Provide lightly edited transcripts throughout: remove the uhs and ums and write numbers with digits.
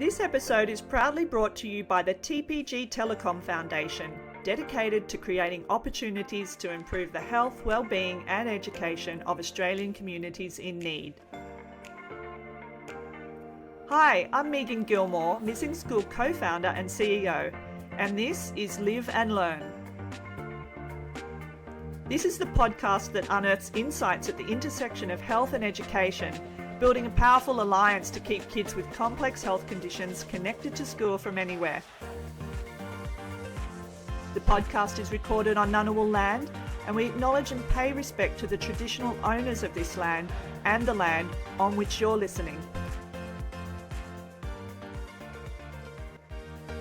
This episode is proudly brought to you by the TPG Telecom Foundation, dedicated to creating opportunities to improve the health, well-being and education of Australian communities in need. Hi, I'm Megan Gilmour, MissingSchool co-founder and CEO, and this is Live&Learn. This is the podcast that unearths insights at the intersection of health and education, building a powerful alliance to keep kids with complex health conditions connected to school from anywhere. The podcast is recorded on Ngunnawal land, and we acknowledge and pay respect to the traditional owners of this land and the land on which you're listening.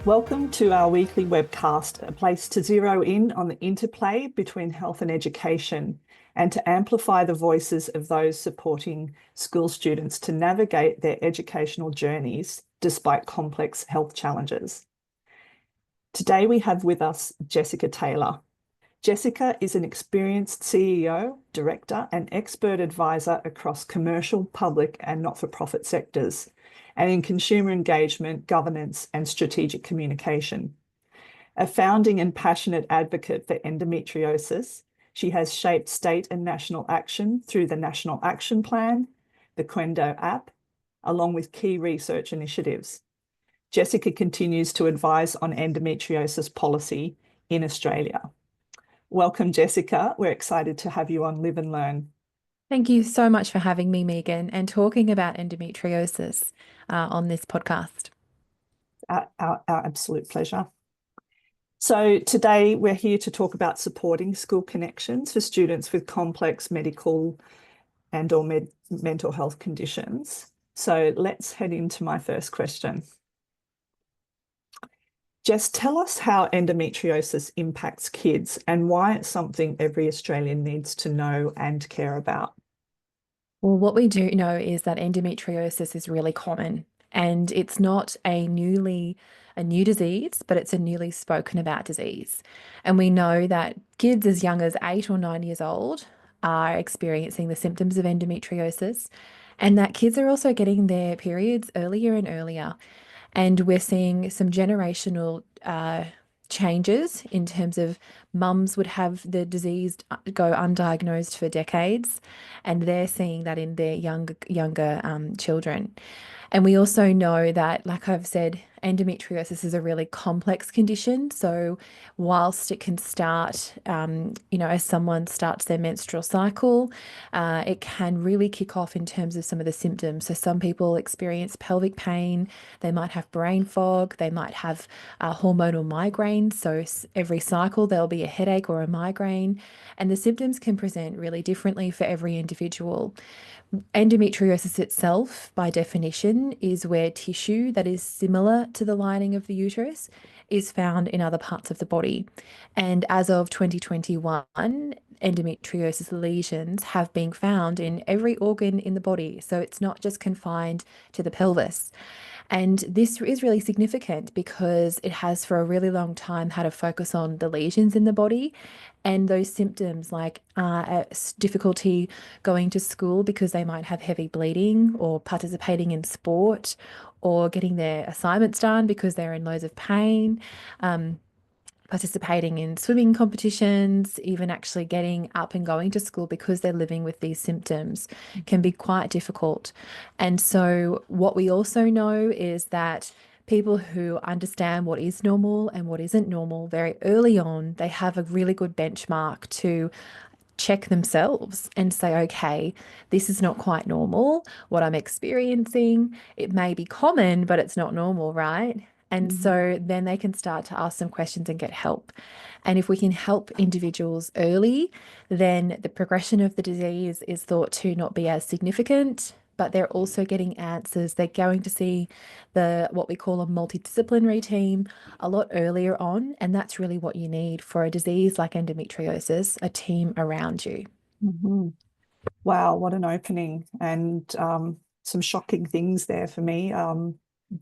Welcome to our weekly webcast, a place to zero in on the interplay between health and education, and to amplify the voices of those supporting school students to navigate their educational journeys despite complex health challenges. Today we have with us Jessica Taylor. Jessica is an experienced CEO, director, and expert advisor across commercial, public, and not-for-profit sectors, and in consumer engagement, governance, and strategic communication. A founding and passionate advocate for endometriosis, she has shaped state and national action through the National Action Plan, the QENDO app, along with key research initiatives. Jessica continues to advise on endometriosis policy in Australia. Welcome, Jessica. We're excited to have you on Live and Learn. Thank you so much for having me, Megan, and talking about endometriosis on this podcast. Our absolute pleasure. So today we're here to talk about supporting school connections for students with complex medical and or mental health conditions. So let's head into my first question. Jess, tell us how endometriosis impacts kids and why it's something every Australian needs to know and care about. Well, what we do know is that endometriosis is really common, and it's not a new disease, but it's a newly spoken about disease. And we know that kids as young as 8 or 9 years old are experiencing the symptoms of endometriosis, and that kids are also getting their periods earlier and earlier. And we're seeing some generational changes in terms of mums would have the disease go undiagnosed for decades, and they're seeing that in their younger children. And we also know that, like I've said, endometriosis is a really complex condition. So whilst it can start, as someone starts their menstrual cycle, it can really kick off in terms of some of the symptoms. So some people experience pelvic pain, they might have brain fog, they might have hormonal migraines. So every cycle there'll be a headache or a migraine, and the symptoms can present really differently for every individual. Endometriosis itself, by definition, is where tissue that is similar to the lining of the uterus is found in other parts of the body. And as of 2021, endometriosis lesions have been found in every organ in the body. So it's not just confined to the pelvis. And this is really significant because it has for a really long time had a focus on the lesions in the body and those symptoms like difficulty going to school because they might have heavy bleeding, or participating in sport, or getting their assignments done because they're in loads of pain, participating in swimming competitions, even actually getting up and going to school because they're living with these symptoms can be quite difficult. And so what we also know is that people who understand what is normal and what isn't normal very early on, they have a really good benchmark to check themselves and say, okay, this is not quite normal, what I'm experiencing. It may be common, but it's not normal, right? And so then they can start to ask some questions and get help. And if we can help individuals early, then the progression of the disease is thought to not be as significant, but they're also getting answers. They're going to see what we call a multidisciplinary team a lot earlier on. And that's really what you need for a disease like endometriosis, a team around you. Mm-hmm. Wow, what an opening, and some shocking things there for me.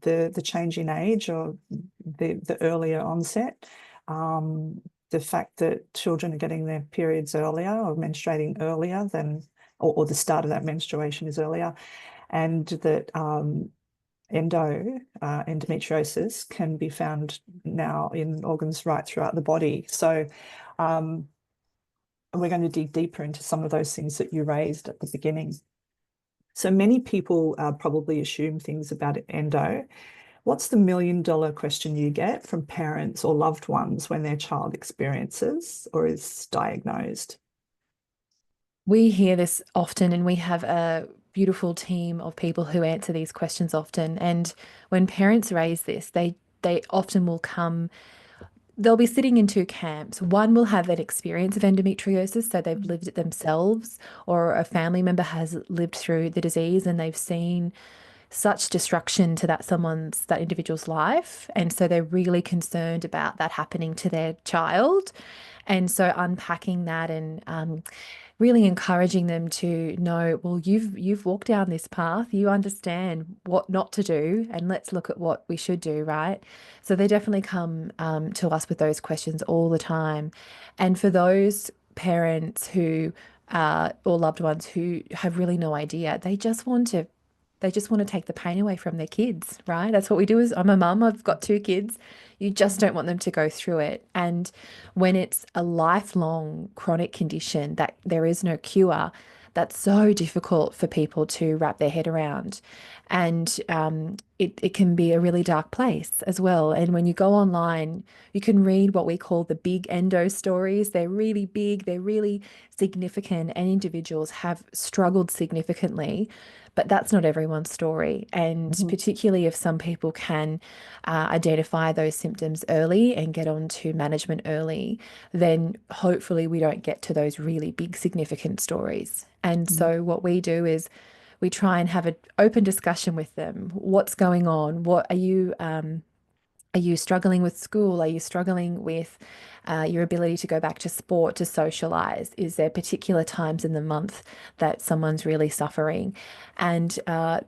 The change in age, or the earlier onset, the fact that children are getting their periods earlier or menstruating earlier than, or the start of that menstruation is earlier, and that endometriosis can be found now in organs right throughout the body. So we're going to dig deeper into some of those things that you raised at the beginning. So many people probably assume things about endo. What's the million-dollar question you get from parents or loved ones when their child experiences or is diagnosed? We hear this often, and we have a beautiful team of people who answer these questions often. And when parents raise this, they often will come, they'll be sitting in two camps. One will have an experience of endometriosis, so they've lived it themselves, or a family member has lived through the disease and they've seen such destruction to that individual's life. And so they're really concerned about that happening to their child. And so unpacking that and really encouraging them to know, well, you've walked down this path, you understand what not to do, and let's look at what we should do, right? So they definitely come to us with those questions all the time. And for those parents who or loved ones who have really no idea, they just want to take the pain away from their kids, right? That's what we do. Is I'm a mum, I've got two kids. You just don't want them to go through it. And when it's a lifelong chronic condition that there is no cure, that's so difficult for people to wrap their head around. And it can be a really dark place as well. And when you go online, you can read what we call the big endo stories. They're really big, they're really significant, and individuals have struggled significantly. But that's not everyone's story. And particularly if some people can identify those symptoms early and get on to management early, then hopefully we don't get to those really big, significant stories. And so what we do is we try and have an open discussion with them. What's going on? What are you struggling with school? Are you struggling with your ability to go back to sport, to socialize? Is there particular times in the month that someone's really suffering? And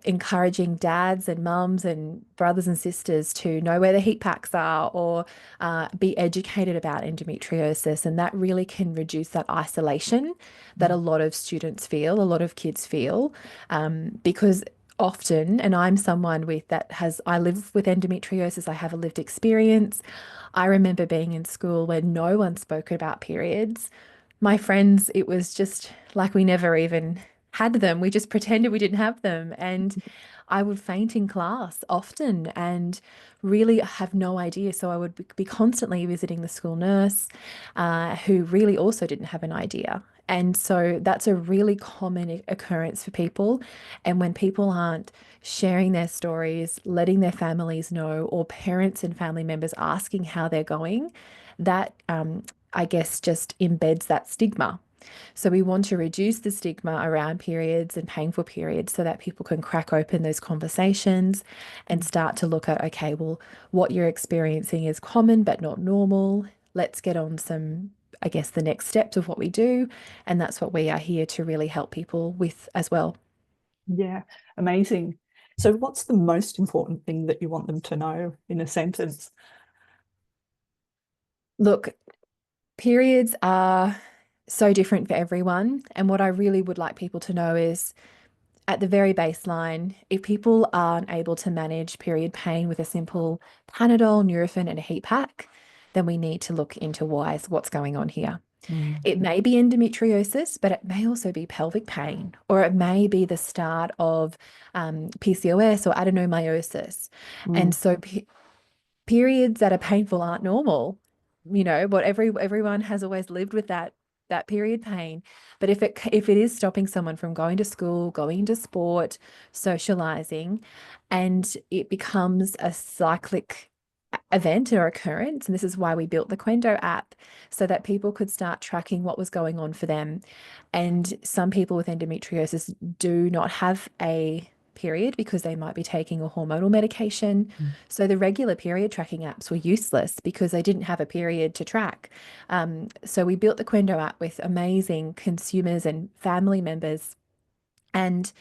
encouraging dads and mums and brothers and sisters to know where the heat packs are, or be educated about endometriosis. And that really can reduce that isolation that a lot of students feel, a lot of kids feel, because often, and I'm someone I live with endometriosis, I have a lived experience. I remember being in school where no one spoke about periods. My friends, it was just like we never even had them. We just pretended we didn't have them. And I would faint in class often and really have no idea. So I would be constantly visiting the school nurse, who really also didn't have an idea. And so that's a really common occurrence for people. And when people aren't sharing their stories, letting their families know, or parents and family members asking how they're going, that I guess just embeds that stigma. So we want to reduce the stigma around periods and painful periods so that people can crack open those conversations and start to look at, okay, well, what you're experiencing is common but not normal. Let's get on some, I guess, the next steps of what we do. And that's what we are here to really help people with as well. Yeah, amazing. So what's the most important thing that you want them to know in a sentence? Look, periods are so different for everyone. And what I really would like people to know is, at the very baseline, if people aren't able to manage period pain with a simple Panadol, Nurofen, and a heat pack, then we need to look into what's going on here. It may be endometriosis, but it may also be pelvic pain, or it may be the start of PCOS or adenomyosis. And so periods that are painful aren't normal. What everyone has always lived with that period pain. But if it is stopping someone from going to school, going to sport, socializing, and it becomes a cyclic event or occurrence, and this is why we built the QENDO app, so that people could start tracking what was going on for them. And some people with endometriosis do not have a period because they might be taking a hormonal medication. So the regular period tracking apps were useless because they didn't have a period to track. So we built the QENDO app with amazing consumers and family members, and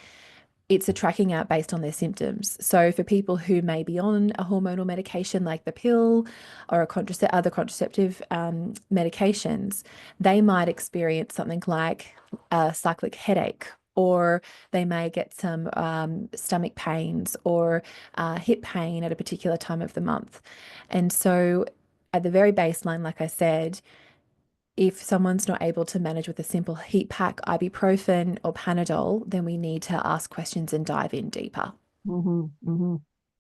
it's a tracking app based on their symptoms. So for people who may be on a hormonal medication like the pill or other contraceptive medications, they might experience something like a cyclic headache or they may get some stomach pains or hip pain at a particular time of the month. And so, at the very baseline, like I said, if someone's not able to manage with a simple heat pack, ibuprofen, or Panadol, then we need to ask questions and dive in deeper. Hmm. Hmm.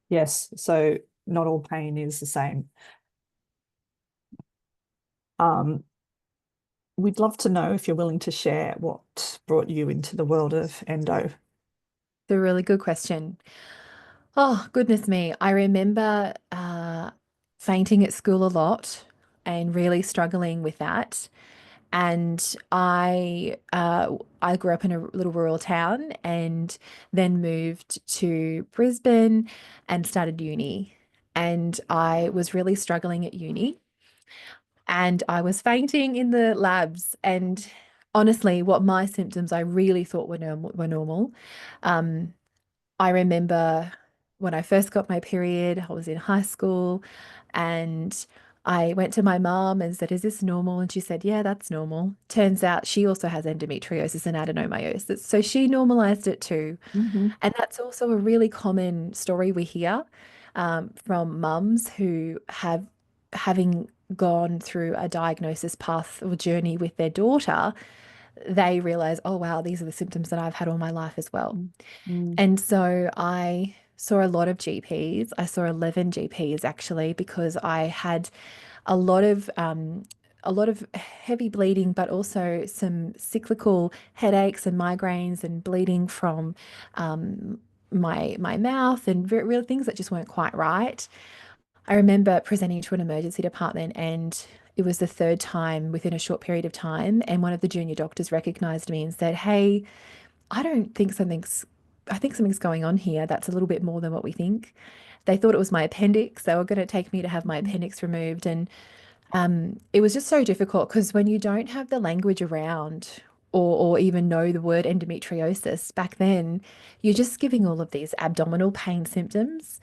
Yes, so not all pain is the same. Um, we'd love to know if you're willing to share what brought you into the world of endo. It's a really good question. Oh, goodness me. I remember fainting at school a lot and really struggling with that. And I grew up in a little rural town and then moved to Brisbane and started uni. And I was really struggling at uni and I was fainting in the labs. And honestly, what my symptoms I really thought were normal. Um, I remember when I first got my period, I was in high school and I went to my mom and said, "Is this normal?" And she said, "Yeah, that's normal." Turns out she also has endometriosis and adenomyosis. So she normalized it too. Hmm. And that's also a really common story we hear from mums who having gone through a diagnosis path or journey with their daughter, they realize, oh, wow, these are the symptoms that I've had all my life as well. Mm. And so I saw a lot of GPs. I saw 11 GPs actually because I had a lot of heavy bleeding, but also some cyclical headaches and migraines and bleeding from um, my mouth and real things that just weren't quite right. I remember presenting to an emergency department and it was the third time within a short period of time, and one of the junior doctors recognized me and said, "Hey, I don't think I think something's going on here that's a little bit more than what we think." They thought it was my appendix. They were going to take me to have my appendix removed. And it was just so difficult because when you don't have the language around or even know the word endometriosis back then, you're just giving all of these abdominal pain symptoms.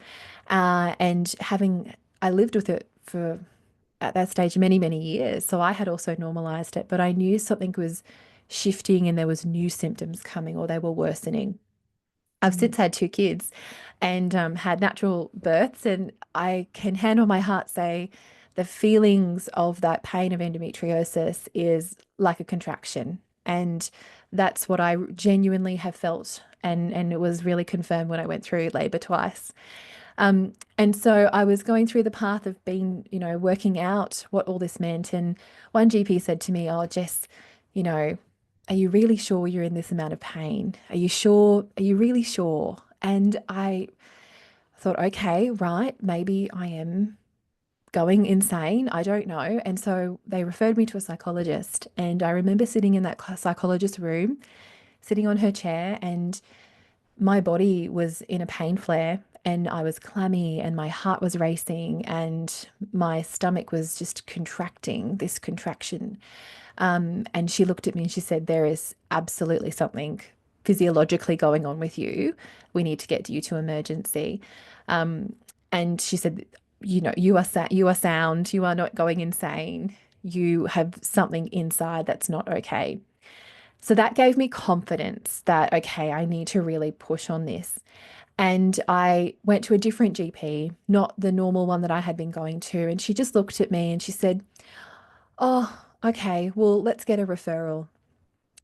And I lived with it for at that stage many, many years. So I had also normalized it, but I knew something was shifting and there was new symptoms coming or they were worsening. I've Mm. since had two kids and had natural births, and I can hand on my heart say the feelings of that pain of endometriosis is like a contraction. And that's what I genuinely have felt. And it was really confirmed when I went through labor twice. And so I was going through the path of being, working out what all this meant. And one GP said to me, "Oh, Jess, you know, are you really sure you're in this amount of pain? Are you sure? Are you really sure?" And I thought, okay, right, maybe I am going insane. I don't know. And so they referred me to a psychologist. And I remember sitting in that psychologist's room, sitting on her chair, and my body was in a pain flare and I was clammy and my heart was racing and my stomach was just contracting, this contraction. And she looked at me and she said, "There is absolutely something physiologically going on with you. We need to get you to emergency." Um, and she said, you are sound. You are not going insane. You have something inside that's not okay." So that gave me confidence that, okay, I need to really push on this. And I went to a different GP, not the normal one that I had been going to. And she just looked at me and she said, "Oh, okay, well, let's get a referral."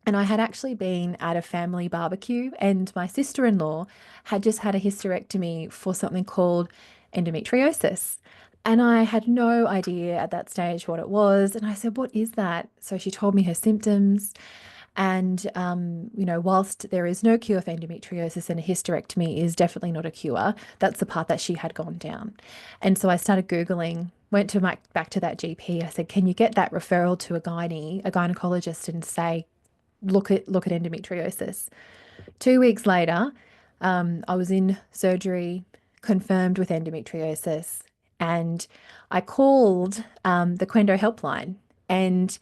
And I had actually been at a family barbecue, and my sister-in-law had just had a hysterectomy for something called endometriosis. And I had no idea at that stage what it was. And I said, "What is that?" So she told me her symptoms. And, whilst there is no cure for endometriosis and a hysterectomy is definitely not a cure, that's the path that she had gone down. And so I started Googling, went to back to that GP. I said, "Can you get that referral to a gynecologist and say, look at endometriosis?" 2 weeks later, I was in surgery, confirmed with endometriosis. And I called the QENDO helpline and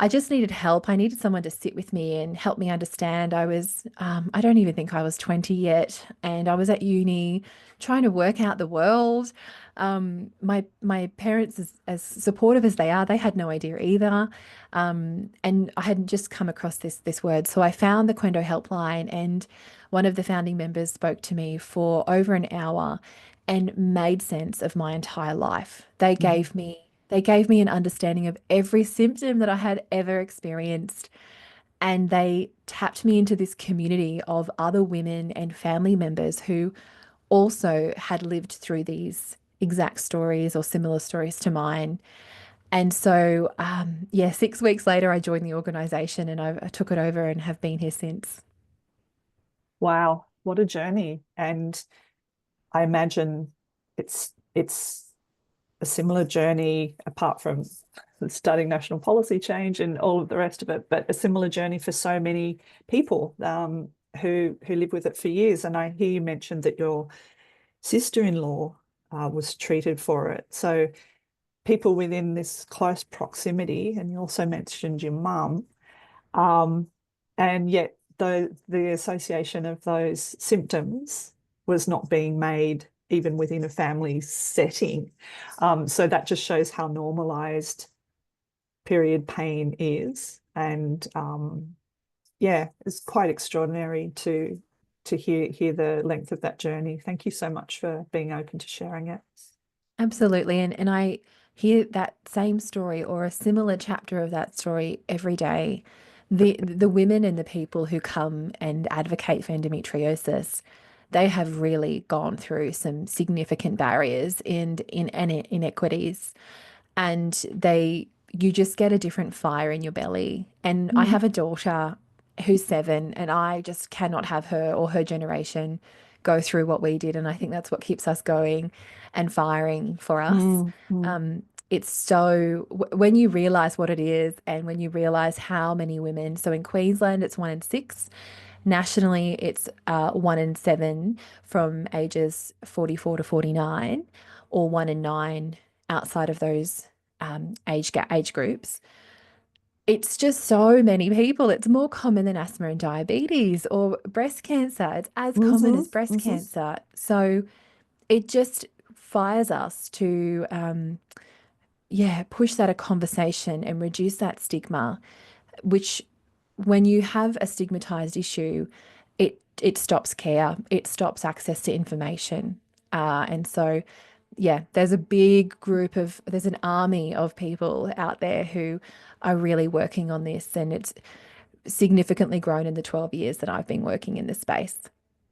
I just needed help. I needed someone to sit with me and help me understand. I don't even think I was 20 yet, and I was at uni trying to work out the world. My parents, as supportive as they are, they had no idea either. And I had just come across this word. So I found the QENDO helpline, and one of the founding members spoke to me for over an hour and made sense of my entire life. They gave me an understanding of every symptom that I had ever experienced. And they tapped me into this community of other women and family members who also had lived through these exact stories or similar stories to mine. And so, yeah, 6 weeks later, I joined the organization and I took it over and have been here since. Wow, what a journey. And I imagine it's a similar journey apart from studying national policy change and all of the rest of it, but a similar journey for so many people who live with it for years. And I hear you mentioned that your sister-in-law was treated for it. So people within this close proximity, and you also mentioned your mum, um, and yet the association of those symptoms was not being made even within a family setting. So that just shows how normalized period pain is. And yeah, it's quite extraordinary to hear the length of that journey. Thank you so much for being open to sharing it. Absolutely. And I hear that same story or a similar chapter of that story every day. The women and the people who come and advocate for endometriosis, they have really gone through some significant barriers and inequities. And you just get a different fire in your belly. And I Mm, have a daughter who's 7, and I just cannot have her or her generation go through what we did. And I think that's what keeps us going and firing for us. mm, mm, It's so, when you realize what it is and when you realize how many women, so in Queensland, it's 1 in 6. Nationally, it's 1 in 7 from ages 44 to 49, or 1 in 9 outside of those age groups. It's just so many people. It's more common than asthma and diabetes or breast cancer. It's as common mhm, as breast mhm. cancer. So it just fires us to, yeah, push that a conversation and reduce that stigma, which when you have a stigmatized issue, it stops care, it stops access to information. And so, yeah, there's an army of people out there who are really working on this, and it's significantly grown in the 12 years that I've been working in this space.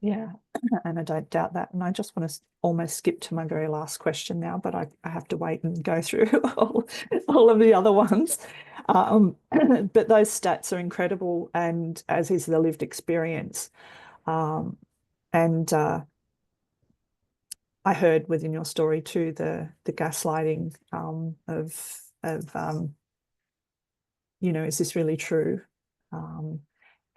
Yeah, and I don't doubt that. And I just want to almost skip to my very last question now, but I have to wait and go through all of the other ones. But those stats are incredible, and as is the lived experience. Um, and I heard within your story too the gaslighting of is this really true? Um,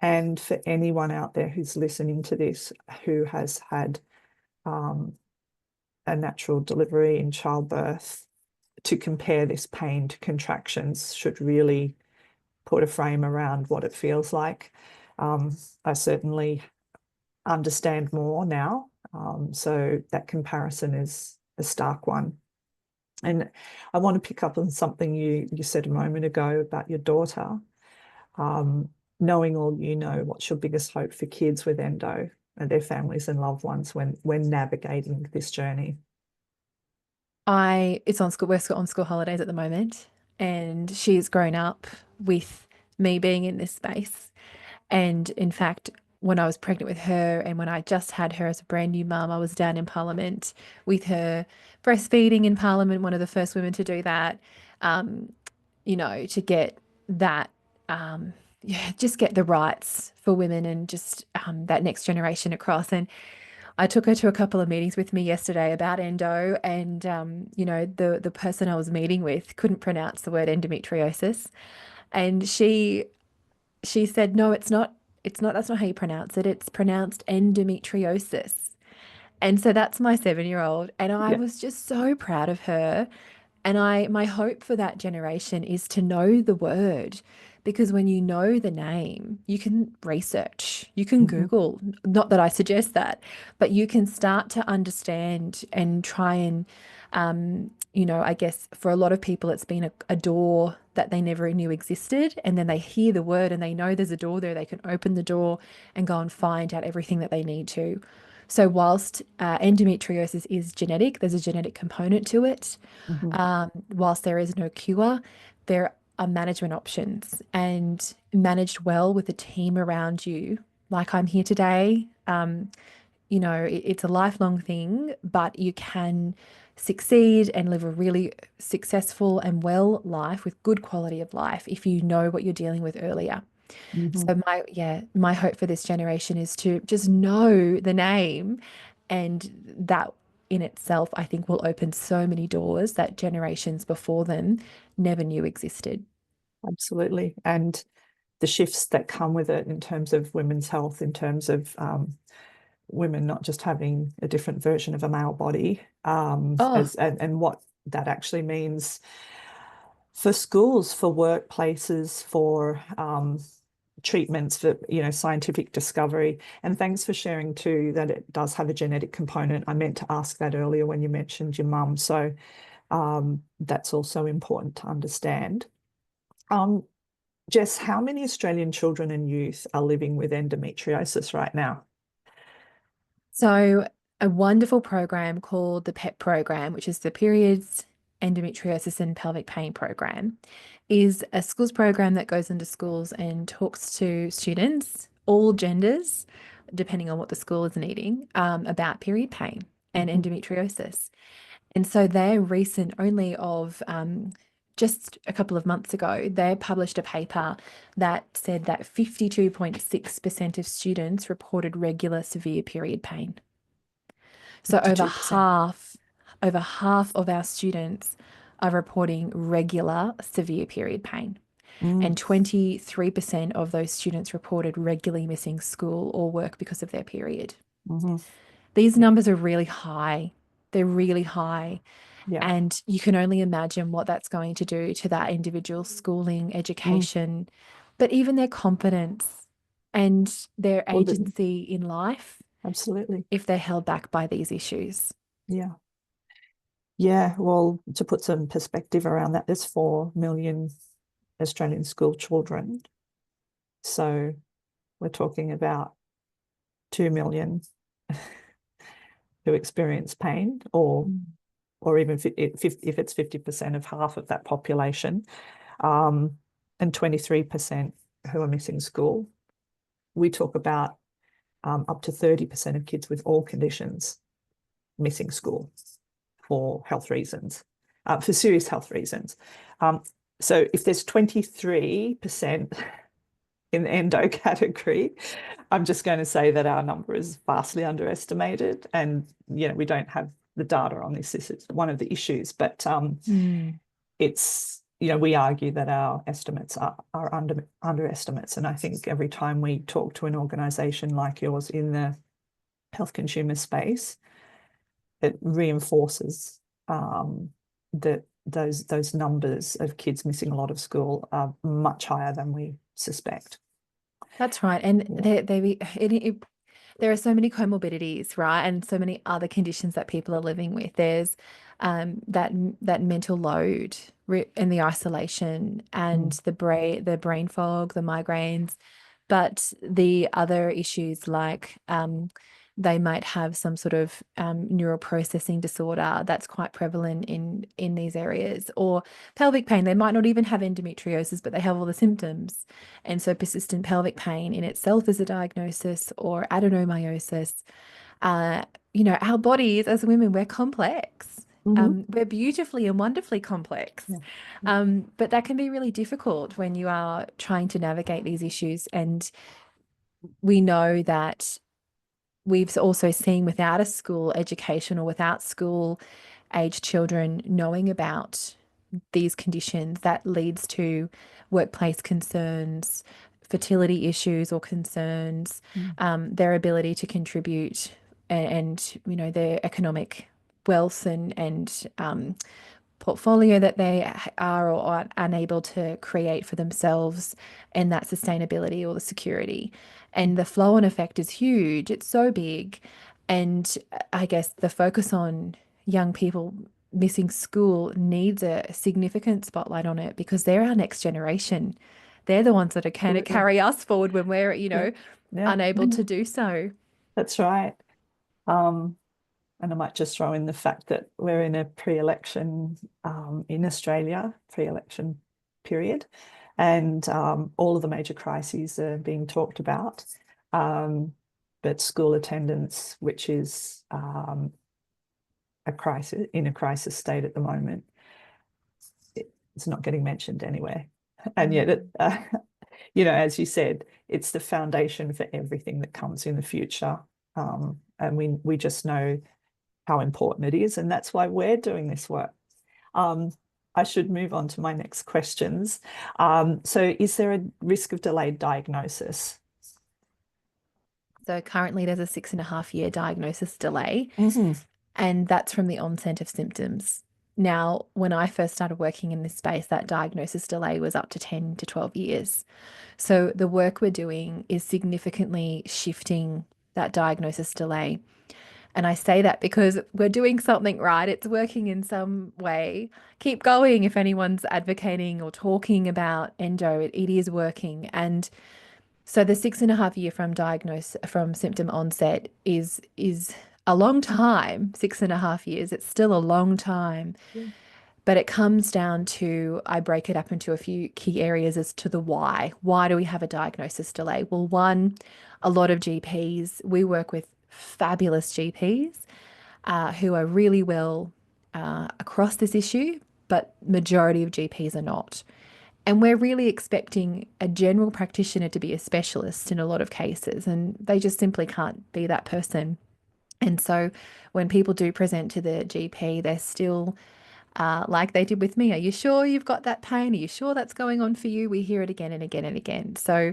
and for anyone out there who's listening to this who has had um, a natural delivery in childbirth, to compare this pain to contractions should really put a frame around what it feels like. I certainly understand more now. So that comparison is a stark one. And I want to pick up on something you said a moment ago about your daughter. Um, Knowing all you know, what's your biggest hope for kids with endo and their families and loved ones when navigating this journey? It's on school, on school holidays at the moment, and she's grown up with me being in this space. And in fact, when I was pregnant with her and when I just had her as a brand new mum, I was down in Parliament with her, breastfeeding in Parliament, one of the first women to do that, um, to get that, yeah, just get the rights for women and just that next generation across. And I took her to a couple of meetings with me yesterday about endo, and the person I was meeting with couldn't pronounce the word endometriosis, and she said, no, it's not, that's not how you pronounce it. It's pronounced endometriosis. And so that's my 7-year-old. And I Yeah. was just so proud of her And my hope for that generation is to know the word, because when you know the name, you can research, you can Mhm. Google. Not that I suggest that, but you can start to understand and try and, I guess for a lot of people, it's been a door that they never knew existed. And then they hear the word and they know there's a door there. They can open the door and go and find out everything that they need to. So, whilst endometriosis is genetic, there's a genetic component to it. Mhm. Whilst there is no cure, there are management options, and managed well with a team around you. Like I'm here today. It's a lifelong thing, but you can succeed and live a really successful and well life with good quality of life if you know what you're dealing with earlier. Mhm. So my hope for this generation is to just know the name, and that in itself, I think, will open so many doors that generations before them never knew existed. Absolutely. And the shifts that come with it in terms of women's health, in terms of women not just having a different version of a male body, Oh, and what that actually means for schools, for workplaces, for treatments, for scientific discovery. And thanks for sharing too that it does have a genetic component. I meant to ask that earlier when you mentioned your mum, so that's also important to understand. Um, Jess, how many Australian children and youth are living with endometriosis right now? so a wonderful program called the PEP program, which is the Periods, Endometriosis and Pelvic Pain program, is a schools program that goes into schools and talks to students, all genders, depending on what the school is needing, about period pain and Mhm. endometriosis. And so their recent, only of just a couple of months ago, they published a paper that said that 52.6% of students reported regular severe period pain. So 52%. over half of our students are reporting regular severe period pain. Mm, And 23% of those students reported regularly missing school or work because of their period. mhm. These Yeah, numbers are really high. They're really high. yeah. And you can only imagine what that's going to do to that individual's schooling, Mm. education, but even their confidence and their Well, agency in life absolutely. if they're held back by these issues. Yeah. Yeah. Well, to put some perspective around that, there's 4 million Australian school children. So we're talking about 2 million who experience pain, Mm. or even if it's 50% of half of that population, um, and 23% who are missing school. We talk about up to 30% of kids with all conditions missing school for health reasons, for serious health reasons. Um, so if there's 23% in the endo category, I'm just going to say that our number is vastly underestimated. And, we don't have the data on this. This is one of the issues, but Mm. it's, we argue that our estimates are underestimates. And I think every time we talk to an organization like yours in the health consumer space, it reinforces that those numbers of kids missing a lot of school are much higher than we suspect. That's right. And Yeah. there are so many comorbidities, right? And so many other conditions that people are living with. There's that mental load and the isolation and Mm. the brain fog, the migraines, but the other issues like they might have some sort of neural processing disorder that's quite prevalent in these areas, or pelvic pain. They might not even have endometriosis, but they have all the symptoms. And so persistent pelvic pain in itself is a diagnosis, or adenomyosis. Uh, our bodies as women, we're complex. Mhm. We're beautifully and wonderfully complex. Yeah. But that can be really difficult when you are trying to navigate these issues. And we know that we've also seen without a school education or without school age children knowing about these conditions, that leads to workplace concerns, fertility issues or concerns, Mm. their ability to contribute, and their economic wealth and portfolio that they are or are unable to create for themselves, and that sustainability or the security. And the flow on effect is huge. It's so big. And I guess the focus on young people missing school needs a significant spotlight on it because they're our next generation. They're the ones that are going to Absolutely. carry us forward when we're, Yeah. Yeah. unable to do so. That's right. And I might just throw in the fact that we're in a pre-election in Australia, pre-election period, and all of the major crises are being talked about. But school attendance, which is a crisis state at the moment, it's not getting mentioned anywhere. And yet, as you said, it's the foundation for everything that comes in the future. And we just know how important it is, and that's why we're doing this work. I should move on to my next questions. So is there a risk of delayed diagnosis? So currently there's a 6.5 year diagnosis delay, Mm-hmm. and that's from the onset of symptoms. Now, when I first started working in this space, that diagnosis delay was up to 10 to 12 years. So the work we're doing is significantly shifting that diagnosis delay. And I say that because we're doing something right. It's working in some way. Keep going if anyone's advocating or talking about endo. It is working. And so the 6.5 year from symptom onset is a long time, 6.5 years. It's still a long time. Yeah. But it comes down to, I break it up into a few key areas as to the why. Why do we have a diagnosis delay? Well, one, a lot of GPs, we work with fabulous GPs who are really well across this issue, but majority of GPs are not. And we're really expecting a general practitioner to be a specialist in a lot of cases, and they just simply can't be that person. And so when people do present to the GP, they're still like they did with me. Are you sure you've got that pain? Are you sure that's going on for you? We hear it again and again and again. So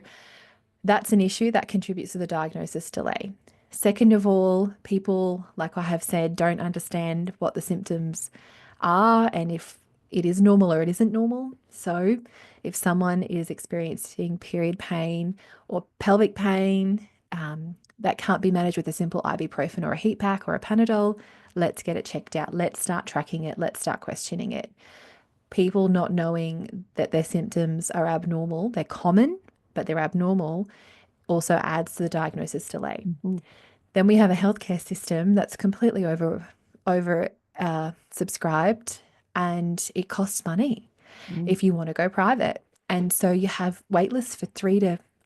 that's an issue that contributes to the diagnosis delay. Second of all, people, like I have said, don't understand what the symptoms are and if it is normal or it isn't normal. So if someone is experiencing period pain or pelvic pain, that can't be managed with a simple ibuprofen or a heat pack or a Panadol, let's get it checked out. Let's start tracking it. Let's start questioning it. People not knowing that their symptoms are abnormal, they're common, but they're abnormal, also adds to the diagnosis delay. Mm-hmm. Then we have a healthcare system that's completely over subscribed, and it costs money Mm-hmm. if you want to go private. And so you have wait lists for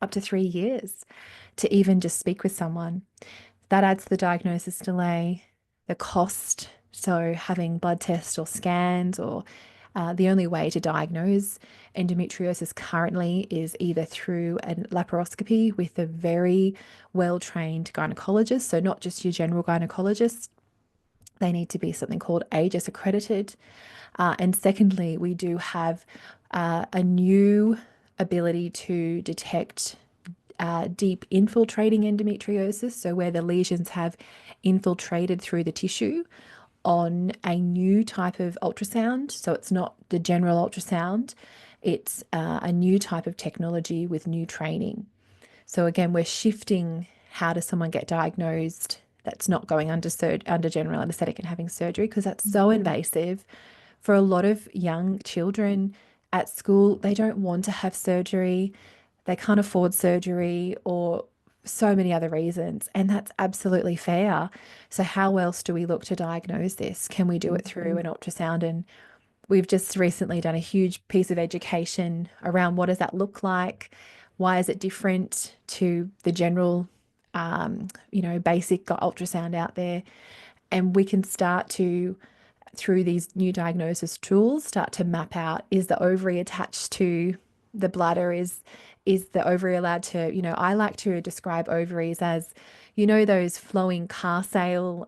up to 3 years to even just speak with someone. That adds to the diagnosis delay, the cost. So having blood tests or scans or the only way to diagnose endometriosis currently is either through a laparoscopy with a very well-trained gynecologist. So not just your general gynecologist. They need to be something called AGIS accredited. And secondly, we do have a new ability to detect deep infiltrating endometriosis, so where the lesions have infiltrated through the tissue on a new type of ultrasound. So it's not the general ultrasound, it's a new type of technology with new training. So again, we're shifting how does someone get diagnosed that's not going under general anesthetic and having surgery because that's so invasive. For a lot of young children at school, they don't want to have surgery, they can't afford surgery, or so many other reasons. And that's absolutely fair. So, how else do we look to diagnose this? Can we do it through an ultrasound? And we've just recently done a huge piece of education around what does that look like? Why is it different to the general, basic ultrasound out there? And we can start to, through these new diagnosis tools, start to map out, is the ovary attached to the bladder? Is the ovary allowed to, I like to describe ovaries as, those flowing car sale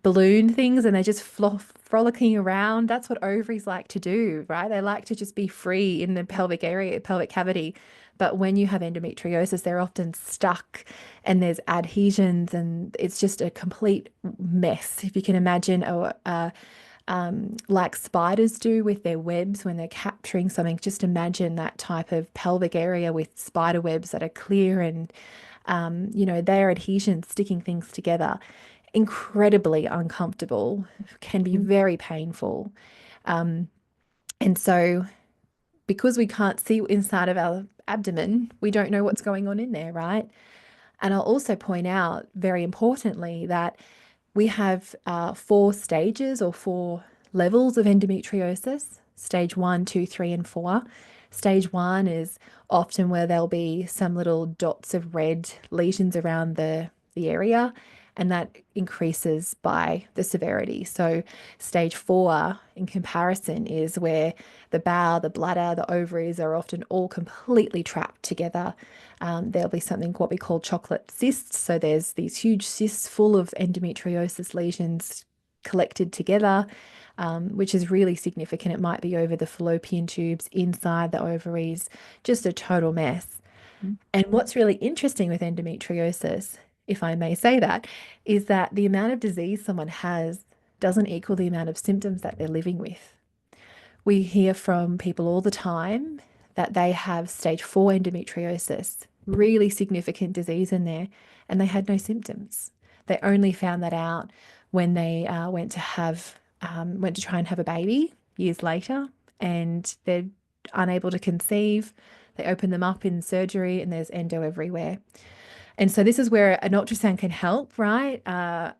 balloon things, and they're just frolicking around. That's what ovaries like to do, right? They like to just be free in the pelvic area, pelvic cavity. But when you have endometriosis, they're often stuck and there's adhesions and it's just a complete mess. If you can imagine like spiders do with their webs when they're capturing something. Just imagine that type of pelvic area with spider webs that are clear and, their adhesions sticking things together. Incredibly uncomfortable, can be Mm. very painful. And so, because we can't see inside of our abdomen, we don't know what's going on in there, right? And I'll also point out, very importantly, that we have 4 stages or 4 levels of endometriosis: stage 1, 2, 3, and 4. Stage 1 is often where there'll be some little dots of red lesions around the area, and that increases by the severity. So, stage 4, in comparison, is where the bowel, the bladder, the ovaries are often all completely trapped together. There'll be something what we call chocolate cysts. So there's these huge cysts full of endometriosis lesions collected together, which is really significant. It might be over the fallopian tubes, inside the ovaries, just a total mess. Mm. And what's really interesting with endometriosis, if I may say that, is that the amount of disease someone has doesn't equal the amount of symptoms that they're living with. We hear from people all the time that they have stage 4 endometriosis, really significant disease in there, and they had no symptoms. They only found that out when they went to try and have a baby years later, and they're unable to conceive. They open them up in surgery, and there's endo everywhere. And so this is where an ultrasound can help, right?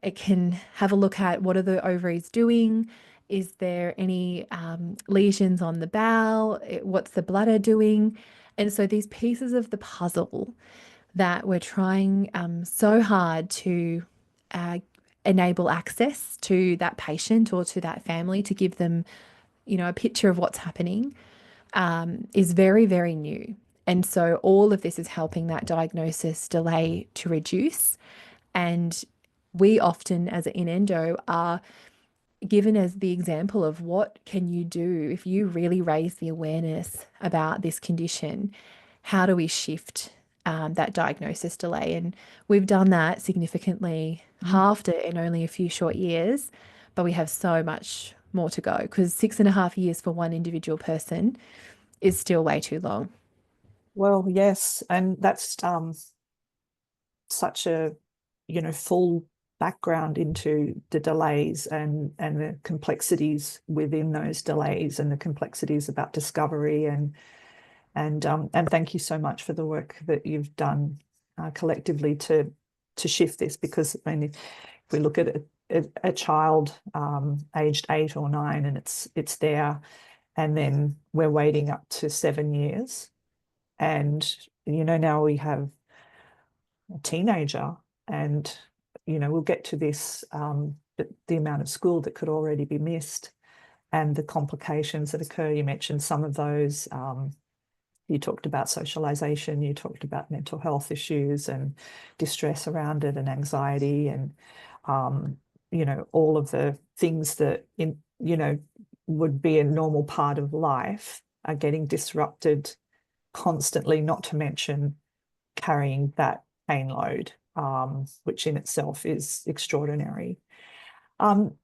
It can have a look at what are the ovaries doing? Is there any lesions on the bowel? What's the bladder doing? And so these pieces of the puzzle that we're trying so hard to uh, enable access to that patient or to that family, to give them, a picture of what's happening, is very, very new. And so all of this is helping that diagnosis delay to reduce. And we often, as in endo, are given as the example of what can you do if you really raise the awareness about this condition. How do we shift that diagnosis delay? And we've done that significantly, Mm. halved it in only a few short years, but we have so much more to go, because 6.5 years for one individual person is still way too long. Well, yes, and that's such a full background into the delays and the complexities within those delays and the complexities about discovery and thank you so much for the work that you've done collectively to shift this, because I mean if we look at a child aged 8 or 9 and it's there, and then we're waiting up to 7 years, and now we have a teenager, and we'll get to this, but the amount of school that could already be missed and the complications that occur. You mentioned some of those. You talked about socialization, you talked about mental health issues and distress around it and anxiety and all of the things that would be a normal part of life are getting disrupted constantly, not to mention carrying that pain load, which in itself is extraordinary. Um,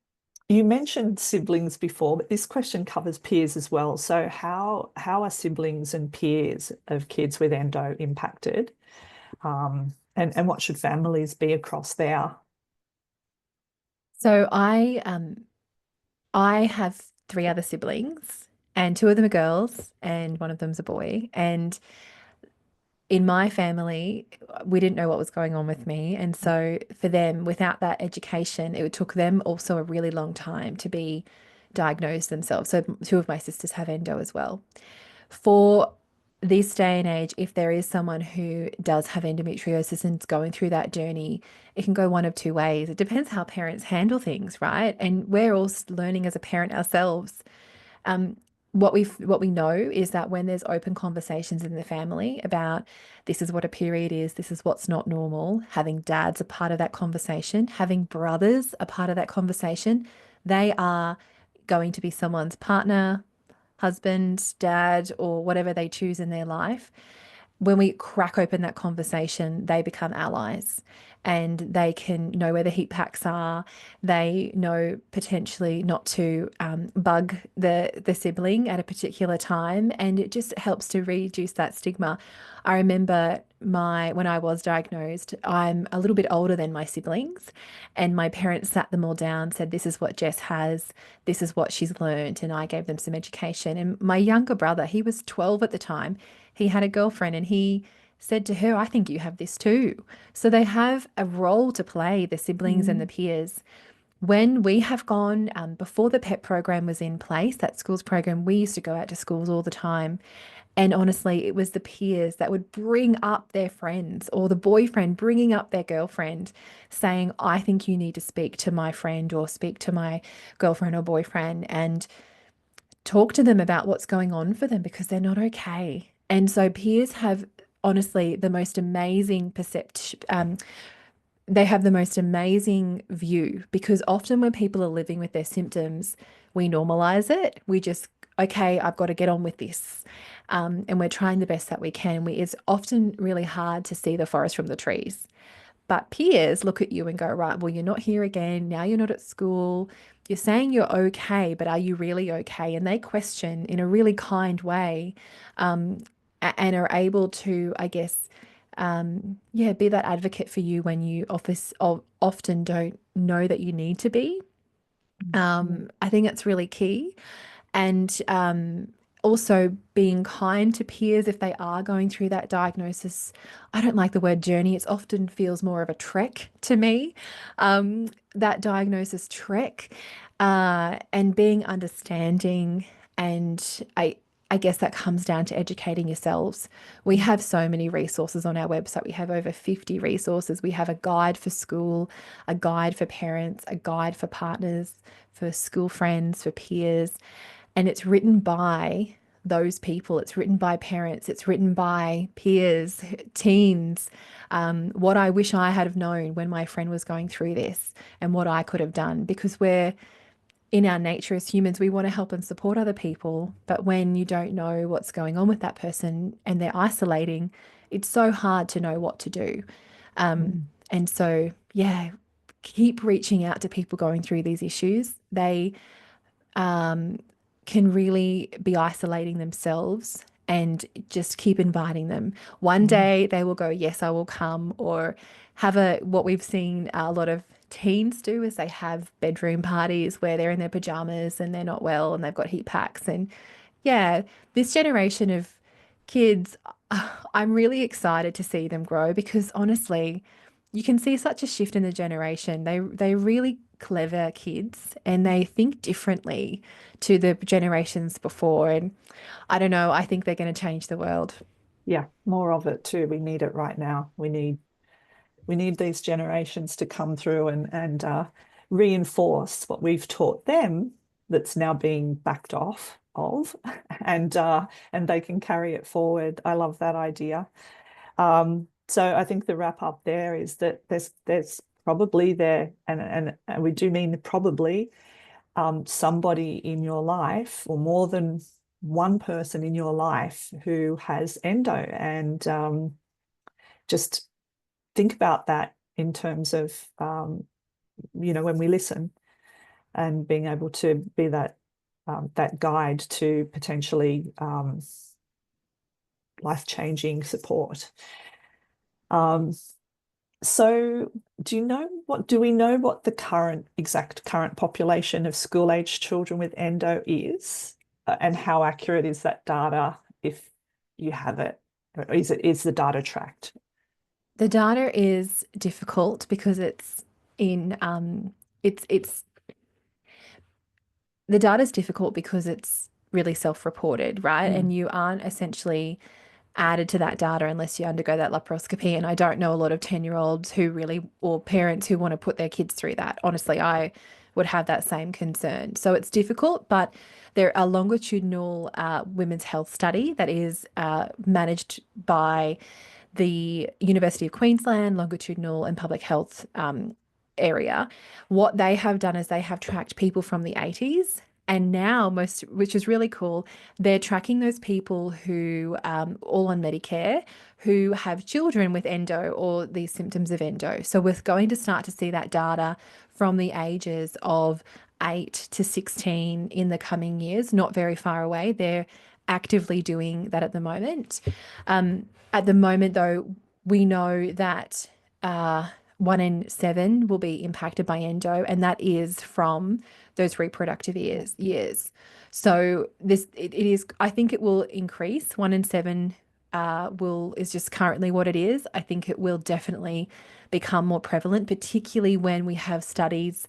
you mentioned siblings before, but this question covers peers as well. So how are siblings and peers of kids with endo impacted? And what should families be across there? So I have 3 other siblings, and 2 of them are girls and one of them's a boy. And in my family, we didn't know what was going on with me. And so for them, without that education, it took them also a really long time to be diagnosed themselves. So 2 of my sisters have endo as well. For this day and age, if there is someone who does have endometriosis and is going through that journey, it can go one of 2 ways. It depends how parents handle things, right? And we're all learning as a parent ourselves. Um, what we know is that when there's open conversations in the family about this is what a period is, this is what's not normal, having dads a part of that conversation, having brothers a part of that conversation, they are going to be someone's partner, husband, dad, or whatever they choose in their life. When we crack open that conversation, they become allies. and they can know where the heat packs are. They know potentially not to bug the sibling at a particular time, and it just helps to reduce that stigma. I remember when I was diagnosed, I'm a little bit older than my siblings, and my parents sat them all down, said, "This is what Jess has, this is what she's learned," and I gave them some education. And my younger brother, he was 12 at the time, he had a girlfriend, and he said to her, "I think you have this too." So they have a role to play, the siblings and the Mm. peers. When we have gone, before the PEP program was in place, that schools program, we used to go out to schools all the time. And honestly, it was the peers that would bring up their friends, or the boyfriend bringing up their girlfriend, saying, "I think you need to speak to my friend or speak to my girlfriend or boyfriend and talk to them about what's going on for them because they're not okay." And so peers have honestly the most amazing perception. They have the most amazing view, because often when people are living with their symptoms, we normalize it. We just, okay, I've got to get on with this. And we're trying the best that we can. It's often really hard to see the forest from the trees. But peers look at you and go, right, well, you're not here again. Now you're not at school. You're saying you're okay, but are you really okay? And they question in a really kind way, and are able to, I guess, yeah, be that advocate for you when you often don't know that you need to be. Mm. I think it's really key. And also being kind to peers if they are going through that diagnosis. I don't like the word journey. It often feels more of a trek to me, that diagnosis trek, and being understanding. And I guess that comes down to educating yourselves. We have so many resources on our website. We have over 50 resources. We have a guide for school, a guide for parents, a guide for partners, for school friends, for peers. And it's written by those people. It's written by parents. It's written by peers, teens. What I wish I had have known when my friend was going through this, and what I could have done, because we're in our nature as humans, we want to help and support other people. But when you don't know what's going on with that person and they're isolating, it's so hard to know what to do. Mm. And so, yeah, keep reaching out to people going through these issues. They um, can really be isolating themselves, and just keep inviting them. One Mm. day they will go, "Yes, I will come," or what we've seen a lot of teens do is they have bedroom parties where they're in their pajamas and they're not well and they've got heat packs. And yeah, this generation of kids, I'm really excited to see them grow, because honestly, you can see such a shift in the generation. They're really clever kids, and they think differently to the generations before. And I don't know, I think they're going to change the world. Yeah, more of it too. We need it right now. We need these generations to come through and reinforce what we've taught them that's now being backed off of, and they can carry it forward. I love that idea. So I think the wrap up there is that there's probably there, and we do mean probably, somebody in your life, or more than one person in your life, who has endo, and just think about that in terms of, when we listen, and being able to be that guide to potentially life-changing support. Um, so do we know what the exact current population of school-aged children with endo is? And how accurate is that data, if you have it? Or is the data tracked? The data is difficult because it's the data is difficult because it's really self-reported, right? Mm. And you aren't essentially added to that data unless you undergo that laparoscopy. And I don't know a lot of 10-year-olds who really, or parents who want to put their kids through that. Honestly, I would have that same concern. So it's difficult, but there are longitudinal women's health study that is managed by the University of Queensland longitudinal and public health area. What they have done is they have tracked people from the 80s And now which is really cool, they're tracking those people who, all on Medicare, who have children with endo or these symptoms of endo. So we're going to start to see that data from the ages of 8 to 16 in the coming years, not very far away. They're actively doing that at the moment. At the moment, though, we know that 1 in 7 will be impacted by endo, and that is from those reproductive years. So it is, I think it will increase. 1 in 7 is just currently what it is. I think it will definitely become more prevalent, particularly when we have studies,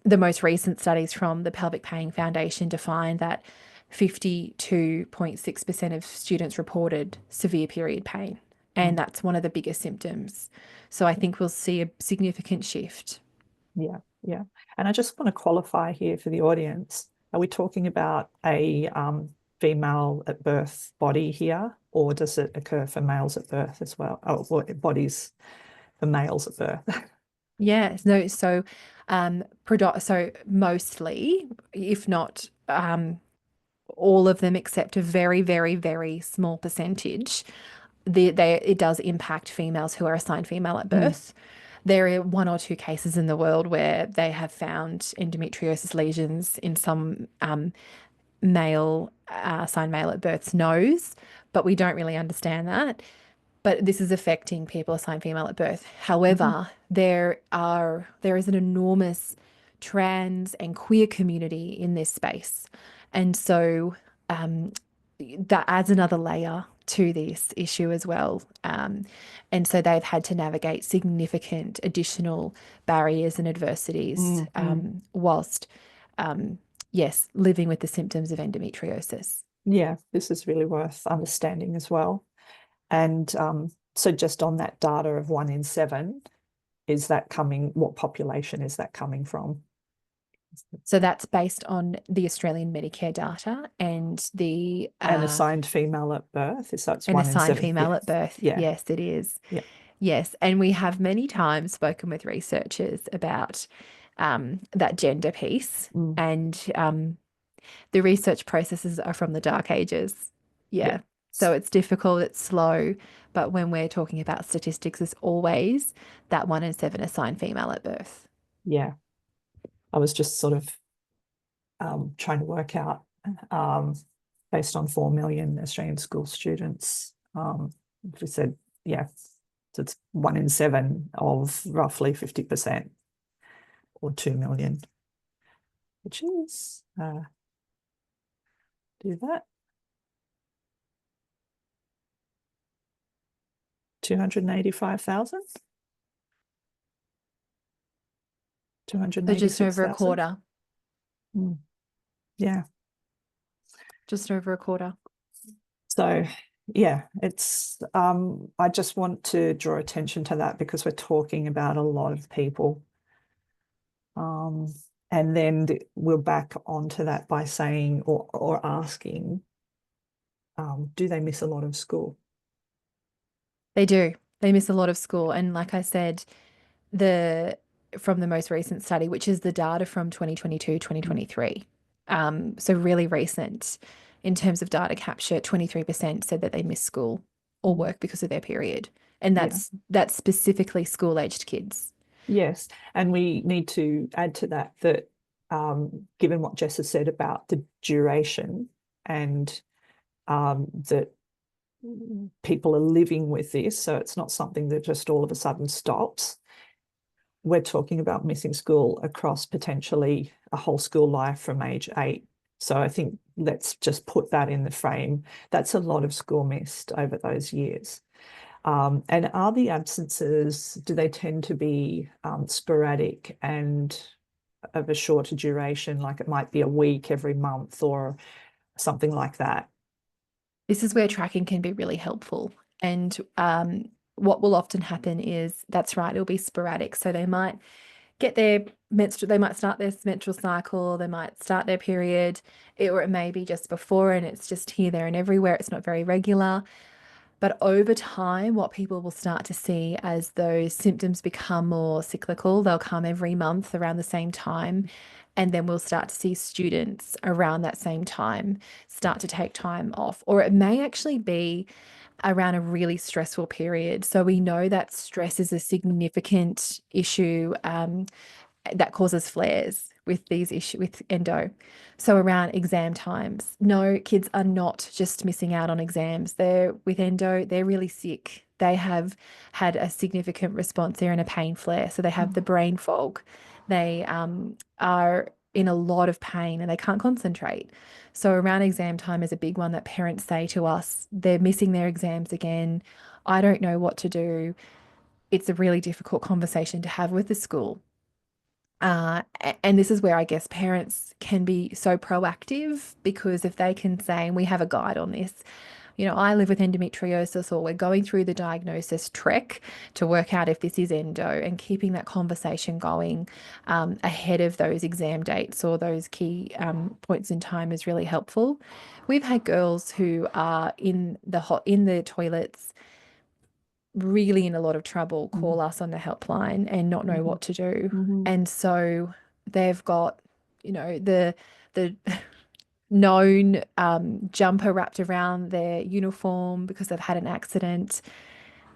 the most recent studies from the Pelvic Pain Foundation to find that 52.6% of students reported severe period pain. And that's one of the biggest symptoms. So I think we'll see a significant shift. Yeah, yeah. And I just want to qualify here for the audience. Are we talking about a female at birth body here, or does it occur for males at birth as well? Oh, well, bodies for males at birth. Yeah, no, so so mostly, if not all of them, except a very, very, very small percentage, it does impact females who are assigned female at birth. There are 1 or 2 cases in the world where they have found endometriosis lesions in some male assigned male at birth's nose, but we don't really understand that. But this is affecting people assigned female at birth. However, there is an enormous trans and queer community in this space. And so that adds another layer to this issue as well. And so they've had to navigate significant additional barriers and adversities whilst, yes, living with the symptoms of endometriosis. Yeah, this is really worth understanding as well. And so just on that data of 1 in 7, what population is that coming from? So that's based on the Australian Medicare data and the And assigned female at birth. So it's an 1 in assigned 7. female Yeah. at birth. Yeah. Yes, it is. Yeah. Yes. And we have many times spoken with researchers about that gender piece. And the research processes are from the dark ages. Yeah. So it's difficult, it's slow. But when we're talking about statistics, it's always that 1 in 7 assigned female at birth. Yeah. I was just sort of trying to work out based on 4 million Australian school students. If we said, yeah, so it's 1 in 7 of roughly 50%, or 2 million, which is do that. 285,000. So just over a quarter. Yeah. Just over a quarter. So yeah, it's I just want to draw attention to that because we're talking about a lot of people. And then we're back onto that by saying or asking, do they miss a lot of school? They do. They miss a lot of school. And like I said, from the most recent study, which is the data from 2022, 2023. So really recent in terms of data capture, 23% said that they miss school or work because of their period. And that's specifically school-aged kids. Yes. And we need to add to that given what Jess has said about the duration and that people are living with this, so it's not something that just all of a sudden stops. We're talking about missing school across potentially a whole school life from age 8. So I think let's just put that in the frame. That's a lot of school missed over those years. And are the absences, do they tend to be sporadic and of a shorter duration, like it might be a week every month or something like that? This is where tracking can be really helpful. And what will often happen is, that's right, it'll be sporadic. So they might get their they might start their menstrual cycle, they might start their period, or it may be just before and it's just here, there, and everywhere. It's not very regular. But over time, what people will start to see as those symptoms become more cyclical, they'll come every month around the same time. And then we'll start to see students around that same time start to take time off. Or it may actually be around a really stressful period. So we know that stress is a significant issue that causes flares with these issues with endo. So around exam times, no, kids are not just missing out on exams. They're with endo, they're really sick. They have had a significant response. They're in a pain flare. So they have the brain fog. They are in a lot of pain and they can't concentrate. So around exam time is a big one that parents say to us, they're missing their exams again. I don't know what to do. It's a really difficult conversation to have with the school. And this is where I guess parents can be so proactive, because if they can say, and we have a guide on this, I live with endometriosis, or we're going through the diagnosis trek to work out if this is endo, and keeping that conversation going ahead of those exam dates or those key points in time is really helpful. We've had girls who are in the toilets, really in a lot of trouble, call us on the helpline and not know what to do. And so they've got, the known jumper wrapped around their uniform because they've had an accident.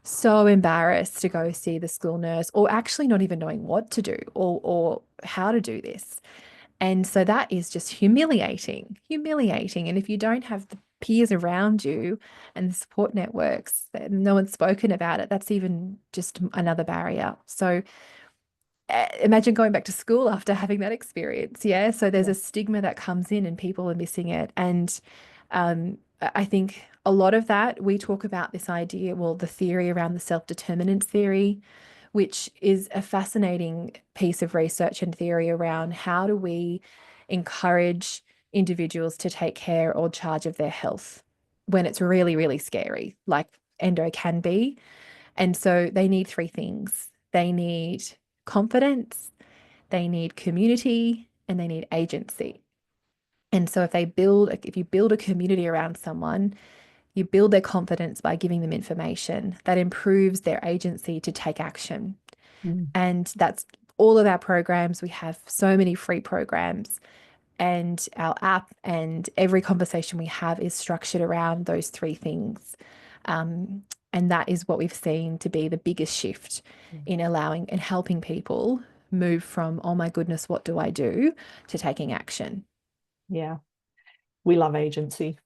So embarrassed to go see the school nurse, or actually not even knowing what to do or how to do this. And so that is just humiliating, humiliating. And if you don't have the peers around you and the support networks, no one's spoken about it, that's even just another barrier. So imagine going back to school after having that experience. Yeah. So there's a stigma that comes in and people are missing it. And I think a lot of that, we talk about this idea, well, the theory around the self-determinants theory, which is a fascinating piece of research and theory around how do we encourage individuals to take care or charge of their health when it's really, really scary, like endo can be. And so they need three things. They need confidence, they need community, and they need agency. And so if you build a community around someone, you build their confidence by giving them information that improves their agency to take action. And that's all of our programs. We have so many free programs, and our app and every conversation we have is structured around those three things. And that is what we've seen to be the biggest shift in allowing and helping people move from, oh my goodness, what do I do, to taking action. Yeah, we love agency.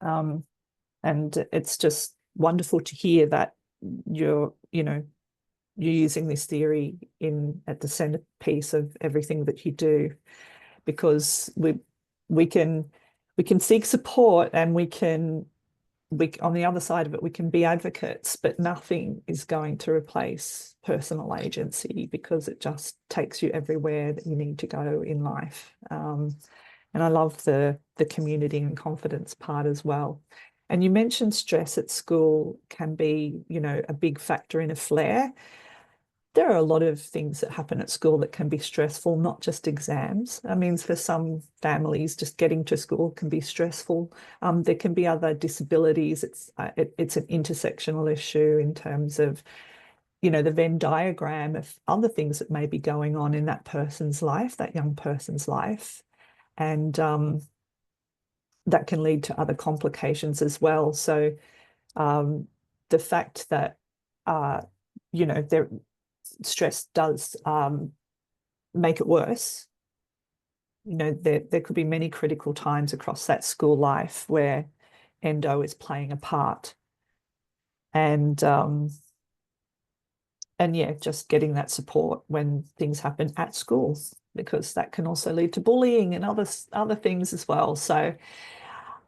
And it's just wonderful to hear that you're using this theory at the centerpiece of everything that you do, because we can seek support, and we on the other side of it, we can be advocates, but nothing is going to replace personal agency, because it just takes you everywhere that you need to go in life. And I love the community and confidence part as well. And you mentioned stress at school can be, a big factor in a flare. There are a lot of things that happen at school that can be stressful, not just exams. I mean, for some families, just getting to school can be stressful. There can be other disabilities. It's an intersectional issue in terms of, the Venn diagram of other things that may be going on in that person's life, that young person's life. And that can lead to other complications as well. So the fact that, stress does make it worse. There could be many critical times across that school life where endo is playing a part. And yeah, just getting that support when things happen at school, because that can also lead to bullying and other things as well. So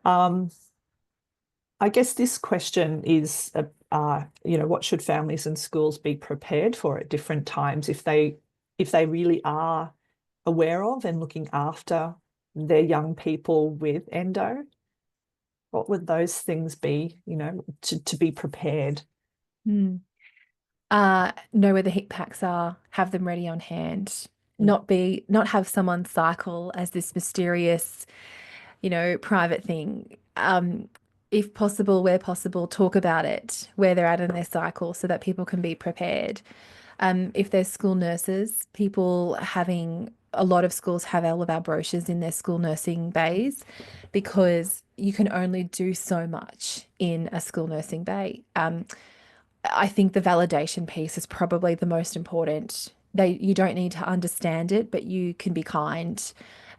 I guess this question is, what should families and schools be prepared for at different times if they really are aware of and looking after their young people with endo? What would those things be, to be prepared? Know where the heat packs are, have them ready on hand, not have someone cycle as this mysterious, private thing. If possible, where possible, talk about it, where they're at in their cycle, so that people can be prepared. If there's school nurses, people having a lot of schools have all of our brochures in their school nursing bays, because you can only do so much in a school nursing bay. I think the validation piece is probably the most important. You don't need to understand it, but you can be kind,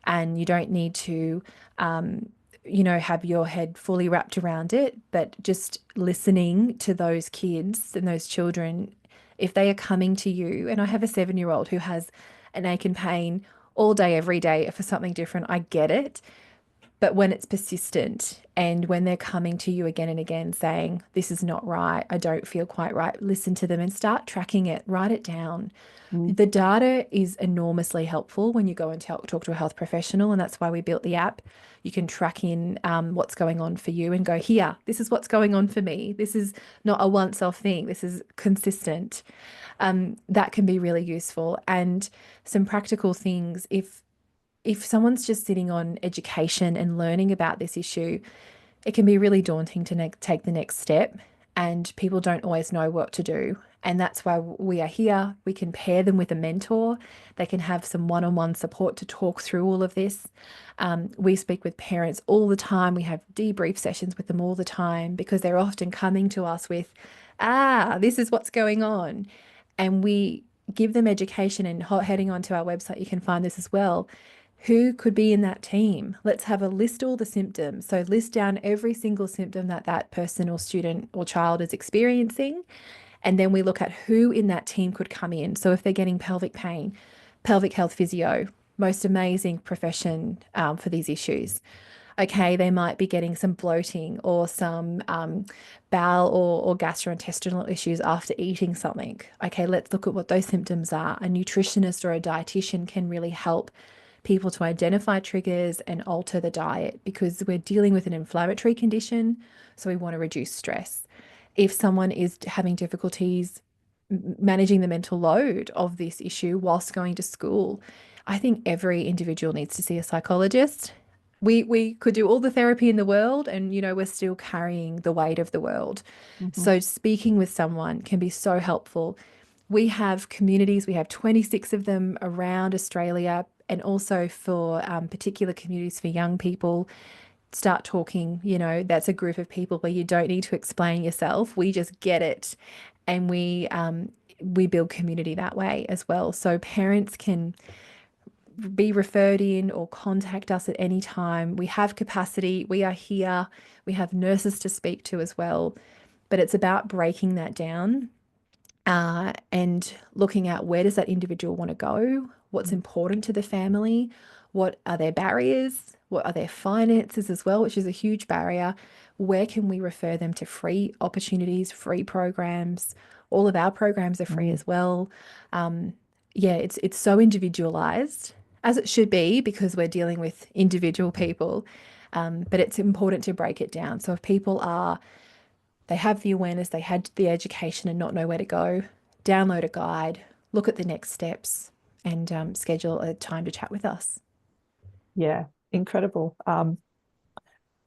and you don't need to, have your head fully wrapped around it, but just listening to those kids and those children, if they are coming to you, and I have a 7-year-old who has an ache and pain all day, every day for something different. I get it. But when it's persistent, and when they're coming to you again and again saying, this is not right, I don't feel quite right, listen to them and start tracking it, write it down. Mm. The data is enormously helpful when you go and talk to a health professional, and that's why we built the app. You can track in what's going on for you and go, here, this is what's going on for me. This is not a once-off thing. This is consistent. That can be really useful. And some practical things, if someone's just sitting on education and learning about this issue, it can be really daunting to take the next step, and people don't always know what to do. And that's why we are here. We can pair them with a mentor. They can have some one-on-one support to talk through all of this. We speak with parents all the time. We have debrief sessions with them all the time, because they're often coming to us with, this is what's going on. And we give them education, and heading onto our website, you can find this as well. Who could be in that team? Let's have a list all the symptoms. So list down every single symptom that that person or student or child is experiencing. And then we look at who in that team could come in. So if they're getting pelvic pain, pelvic health physio, most amazing profession for these issues. Okay, they might be getting some bloating or some bowel or gastrointestinal issues after eating something. Okay, let's look at what those symptoms are. A nutritionist or a dietitian can really help people to identify triggers and alter the diet, because we're dealing with an inflammatory condition, so we want to reduce stress. If someone is having difficulties managing the mental load of this issue whilst going to school, I think every individual needs to see a psychologist. We could do all the therapy in the world, and we're still carrying the weight of the world. Mhm. So speaking with someone can be so helpful. We have communities, we have 26 of them around Australia, and also for particular communities for young people. Start talking, that's a group of people where you don't need to explain yourself. We just get it. And we build community that way as well. So parents can be referred in or contact us at any time. We have capacity. We are here. We have nurses to speak to as well. But it's about breaking that down and looking at, where does that individual want to go? What's important to the family? What are their barriers? What are their finances as well, which is a huge barrier? Where can we refer them to free opportunities, free programs? All of our programs are free Mm. as well. Yeah, it's so individualized, as it should be, because we're dealing with individual people. But it's important to break it down. So if people they have the awareness, they had the education and not know where to go, download a guide, look at the next steps, and schedule a time to chat with us. Yeah, incredible.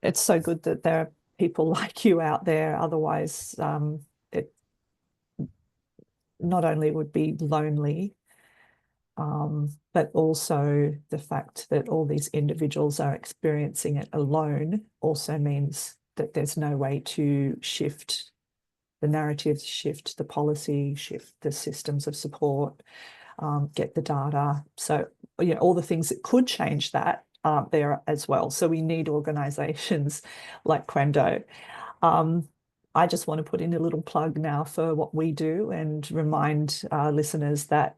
It's so good that there are people like you out there. Otherwise, it not only would be lonely, but also the fact that all these individuals are experiencing it alone also means that there's no way to shift the narrative, shift the policy, shift the systems of support, get the data. So, all the things that could change that aren't there as well. So we need organisations like QENDO. I just want to put in a little plug now for what we do and remind listeners that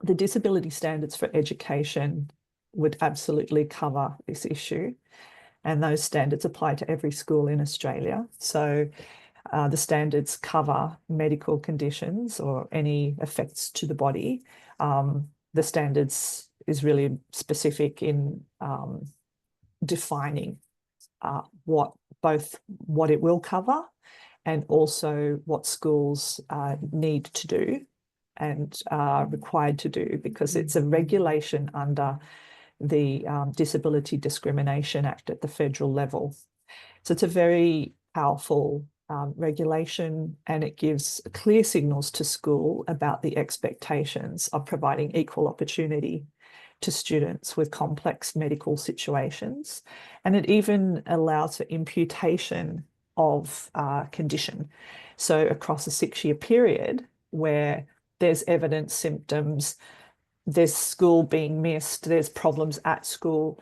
the disability standards for education would absolutely cover this issue. And those standards apply to every school in Australia. So the standards cover medical conditions or any effects to the body. The standards is really specific in defining both what it will cover and also what schools need to do and are required to do, because it's a regulation under the Disability Discrimination Act at the federal level. So it's a very powerful regulation, and it gives clear signals to school about the expectations of providing equal opportunity to students with complex medical situations. And it even allows for imputation of condition. So across a 6-year period where there's evidence, symptoms, there's school being missed, there's problems at school,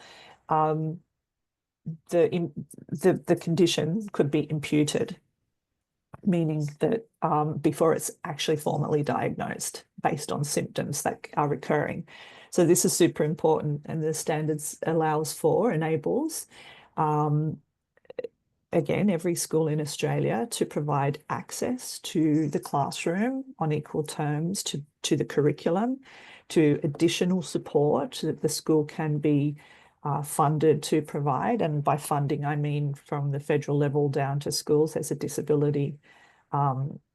the condition could be imputed, meaning that before it's actually formally diagnosed based on symptoms that are recurring. So this is super important, and the standards enables again, every school in Australia to provide access to the classroom on equal terms, to the curriculum, to additional support that the school can be funded to provide. And by funding, I mean from the federal level down to schools, there's a disability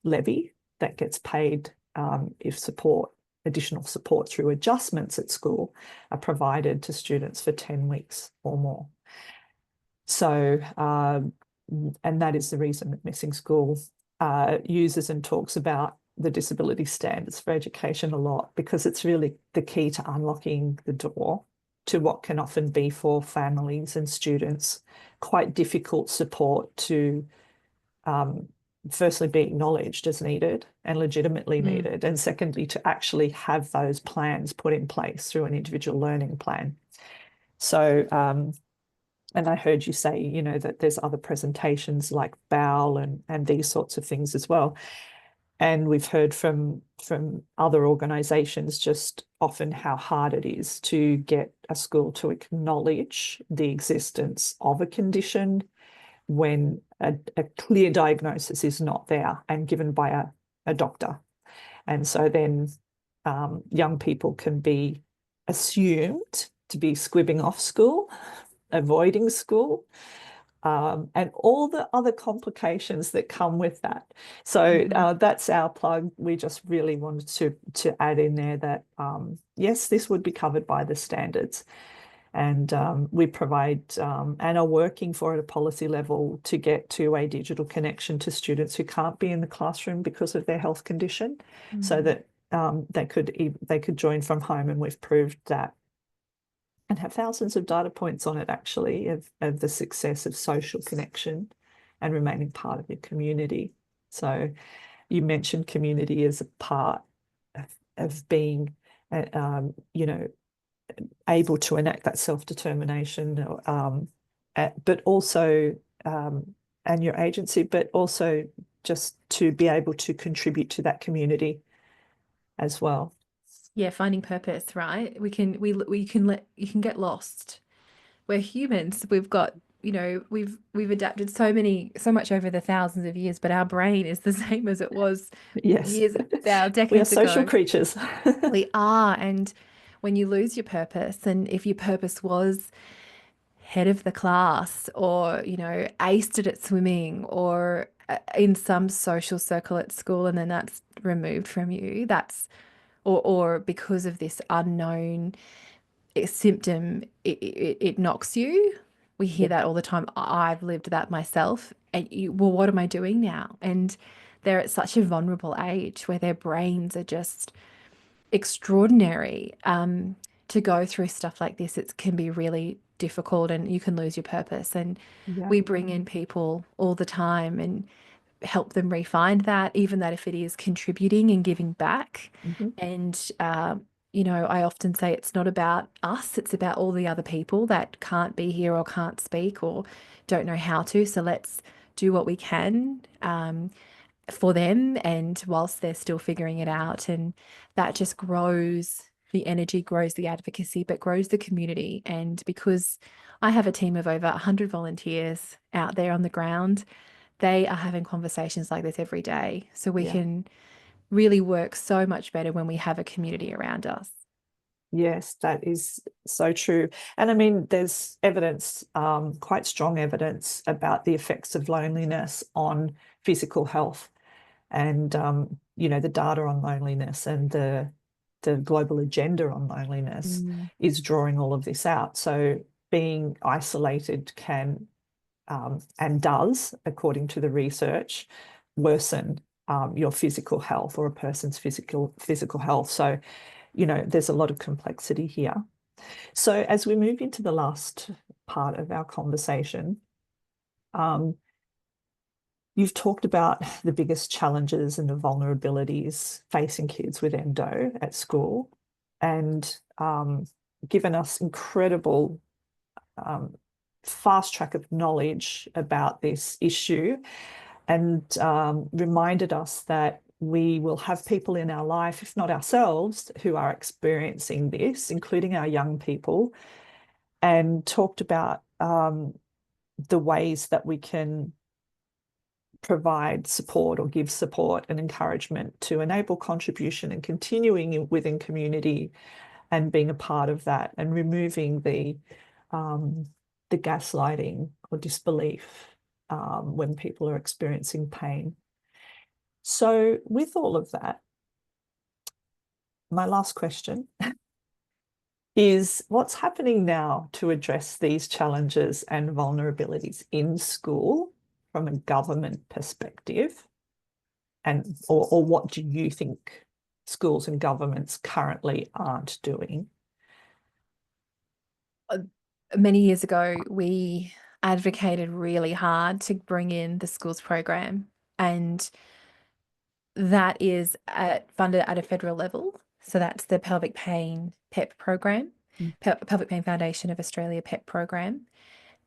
levy that gets paid if additional support through adjustments at school are provided to students for 10 weeks or more. So, and that is the reason that MissingSchool uses and talks about the disability standards for education a lot, because it's really the key to unlocking the door to what can often be for families and students quite difficult support to firstly be acknowledged as needed and legitimately needed, and secondly to actually have those plans put in place through an individual learning plan. So and I heard you say, you know, that there's other presentations like bowel and these sorts of things as well. And we've heard from other organisations just often how hard it is to get a school to acknowledge the existence of a condition when a clear diagnosis is not there and given by a doctor. And so then young people can be assumed to be squibbing off school, avoiding school, and all the other complications that come with that. So that's our plug. We just really wanted to add in there that, yes, this would be covered by the standards. And we provide and are working for at a policy level to get to a digital connection to students who can't be in the classroom because of their health condition, so that they could join from home. And we've proved that and have thousands of data points on it, actually, of the success of social connection and remaining part of your community. So you mentioned community as a part of being, you know, able to enact that self-determination, but also, and your agency, but also just to be able to contribute to that community as well. Yeah, finding purpose, right? You can get lost. We're humans. We've got, you know, we've adapted so much over the thousands of years, but our brain is the same as it was Yes. decades We are social ago. creatures. We are. And when you lose your purpose, and if your purpose was head of the class, or, you know, aced it at swimming, or in some social circle at school, and then that's removed from you, or because of this unknown symptom, it knocks you. We hear that all the time. I've lived that myself. And well, what am I doing now? And they're at such a vulnerable age where their brains are just extraordinary. To go through stuff like this, it can be really difficult, and you can lose your purpose. And we bring in people all the time and help them refine that, even that if it is contributing and giving back. And you know, I often say it's not about us, it's about all the other people that can't be here or can't speak or don't know how to. So let's do what we can for them, and whilst they're still figuring it out. And that just grows the energy, grows the advocacy, but grows the community. And because I have a team of over 100 volunteers out there on the ground, they are having conversations like this every day. So we can really work so much better when we have a community around us. Yes, that is so true. And I mean, there's evidence, quite strong evidence about the effects of loneliness on physical health. And, you know, the data on loneliness and the global agenda on loneliness is drawing all of this out. So being isolated can, and does, according to the research, worsen your physical health or a person's physical health. So, you know, there's a lot of complexity here. So as we move into the last part of our conversation, um, you've talked about the biggest challenges and the vulnerabilities facing kids with endo at school, and given us incredible fast track of knowledge about this issue, and reminded us that we will have people in our life, if not ourselves, who are experiencing this, including our young people, and talked about the ways that we can provide support or give support and encouragement to enable contribution and continuing within community and being a part of that, and removing the gaslighting or disbelief when people are experiencing pain. So with all of that, my last question is, what's happening now to address these challenges and vulnerabilities in school from a government perspective? And or what do you think schools and governments currently aren't doing? Many years ago, we advocated really hard to bring in the schools program, and that is funded at a federal level. So that's the Pelvic Pain PEP program, Pelvic Pain Foundation of Australia PEP program.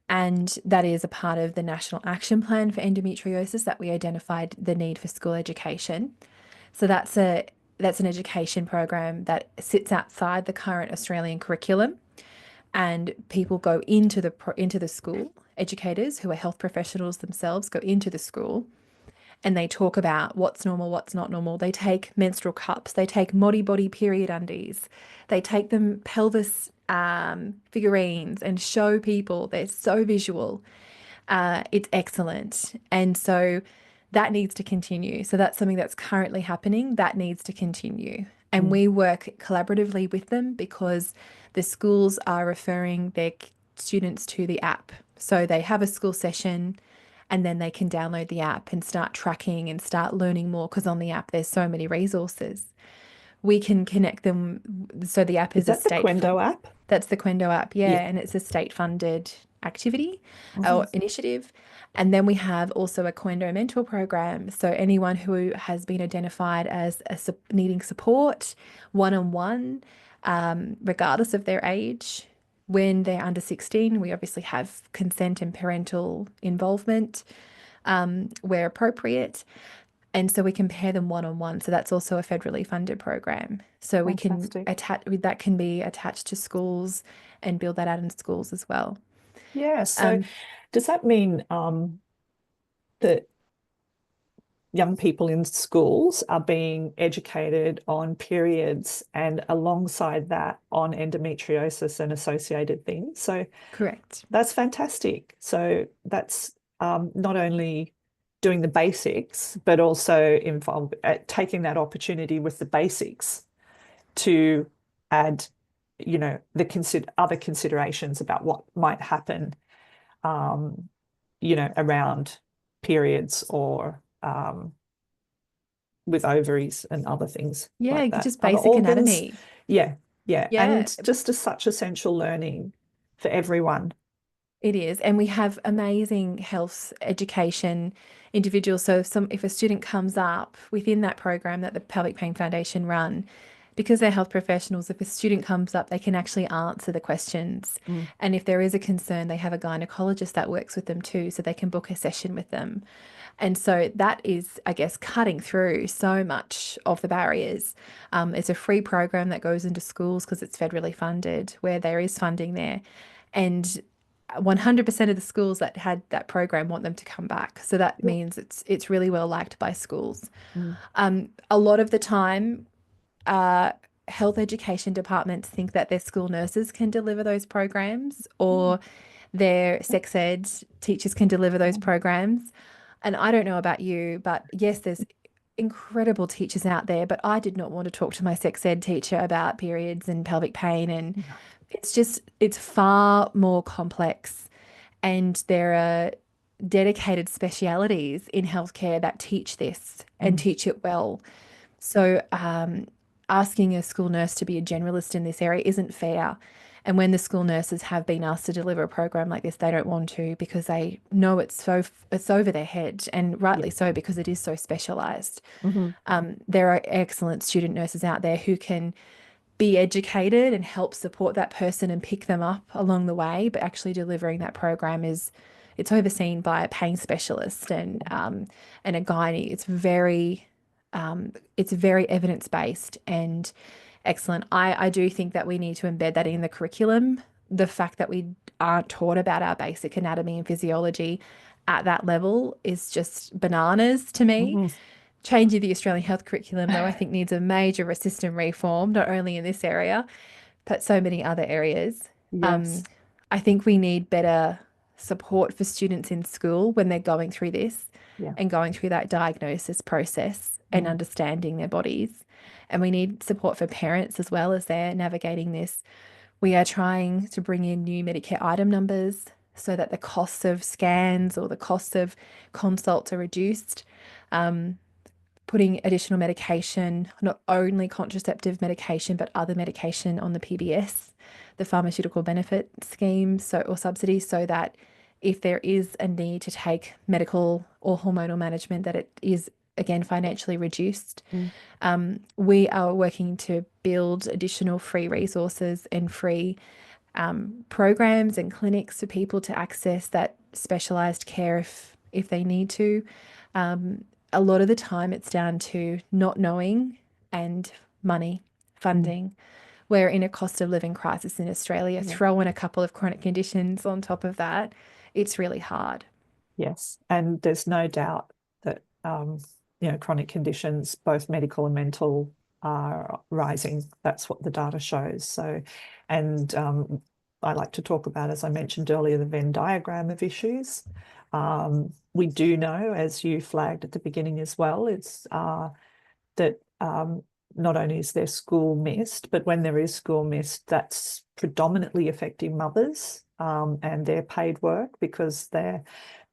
And that is a part of the National Action Plan for Endometriosis that we identified the need for school education. So that's an education program that sits outside the current Australian curriculum, and people go into the school. Educators who are health professionals themselves go into the school, and they talk about what's normal, what's not normal. They take menstrual cups, they take body period undies, they take them pelvis figurines and show people. They're so visual. It's excellent. And so that needs to continue. So that's something that's currently happening that needs to continue. And we work collaboratively with them because the schools are referring their students to the app. So they have a school session, and then they can download the app and start tracking and start learning more, because on the app there's so many resources. We can connect them. So the app Is is a that the state QENDO app? That's the QENDO app, yeah, Yeah. and it's a state-funded activity or Mhm. initiative. And then we have also a QENDO mentor program. So anyone who has been identified as needing support one-on-one, regardless of their age, when they're under 16, we obviously have consent and parental involvement where appropriate. And so we can pair them one-on-one. So that's also a federally funded program. So we can Fantastic. that can be attached to schools and build that out in schools as well. Yeah. So does that mean that young people in schools are being educated on periods, and alongside that on endometriosis and associated things? So Correct. that's fantastic. So that's not only doing the basics, but also involved taking that opportunity with the basics to add, the other considerations about what might happen, around periods or with ovaries and other things Yeah, like that, just other basic organs. anatomy. Yeah, yeah. Yeah, And just such essential learning for everyone. it is. And we have amazing health education individuals. So if a student comes up within that program that the Pelvic Pain Foundation run, because they're health professionals, if a student comes up, they can actually answer the questions. And if there is a concern, they have a gynecologist that works with them too, so they can book a session with them. And so that is, I guess, cutting through so much of the barriers. It's a free program that goes into schools because it's federally funded, where there is funding there. And 100% of the schools that had that program want them to come back. So that Yeah. means it's really well liked by schools. Mm. A lot of the time, health education departments think that their school nurses can deliver those programs, or their sex ed teachers can deliver those programs. And I don't know about you, but yes, there's incredible teachers out there, but I did not want to talk to my sex ed teacher about periods and pelvic pain. And it's far more complex. And there are dedicated specialities in healthcare that teach this and teach it well. So asking a school nurse to be a generalist in this area isn't fair. And when the school nurses have been asked to deliver a program like this, they don't want to because they know it's over their head, and Yeah. rightly so because it is so specialized. Hmm. There are excellent student nurses out there who can be educated and help support that person and pick them up along the way, but actually delivering that program it's overseen by a pain specialist and a gynae. It's very evidence based and excellent. I do think that we need to embed that in the curriculum. The fact that we aren't taught about our basic anatomy and physiology at that level is just bananas to me. Hmm. Changing the Australian health curriculum, though, I think needs a major system reform, not only in this area, but so many other areas. Yes. I think we need better support for students in school when they're going through this Yeah. and going through that diagnosis process and Mm. understanding their bodies. And we need support for parents as well as they're navigating this. We are trying to bring in new Medicare item numbers so that the costs of scans or the costs of consults are reduced. Putting additional medication, not only contraceptive medication, but other medication on the PBS, the pharmaceutical benefit scheme, or subsidies, so that if there is a need to take medical or hormonal management, that it is again financially reduced. Mm. We are working to build additional free resources and free programs and clinics for people to access that specialized care if they need to. A lot of the time it's down to not knowing and money, Mm. funding. We're in a cost of living crisis in Australia. Yeah. Throw in a couple of chronic conditions on top of that, it's really hard. Yes. And there's no doubt that, chronic conditions, both medical and mental, are rising. That's what the data shows. So, and I like to talk about, as I mentioned earlier, the Venn diagram of issues. We do know, as you flagged at the beginning as well, it's that not only is there school missed, but when there is school missed, that's predominantly affecting mothers and their paid work because they're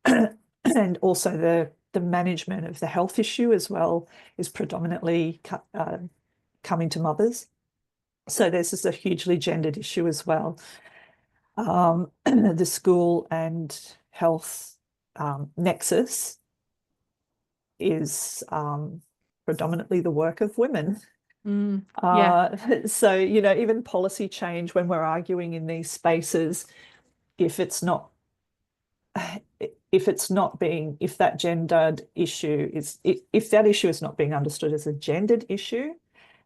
and also the management of the health issue as well is predominantly coming to mothers. So this is a hugely gendered issue as well. The school and health nexus is predominantly the work of women. Yeah, So, even policy change when we're arguing in these spaces, if it's not if that gendered issue is if that issue is not being understood as a gendered issue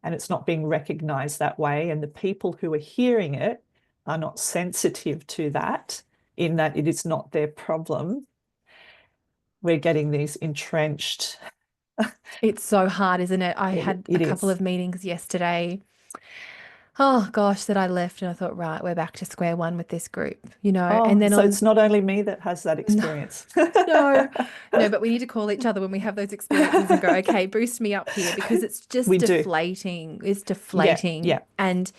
and it's not being recognized that way, and the people who are hearing it are not sensitive to that, in that it is not their problem, we're getting these entrenched. it's so hard, isn't it? I had a It couple is. of meetings yesterday. Oh gosh, that I left and I thought, right, we're back to square one with this group, Oh, and then so on it's not only me that has that experience. no, no, but we need to call each other when we have those experiences and go, okay, boost me up here because it's just We do. deflating. It's Yeah, deflating. yeah. And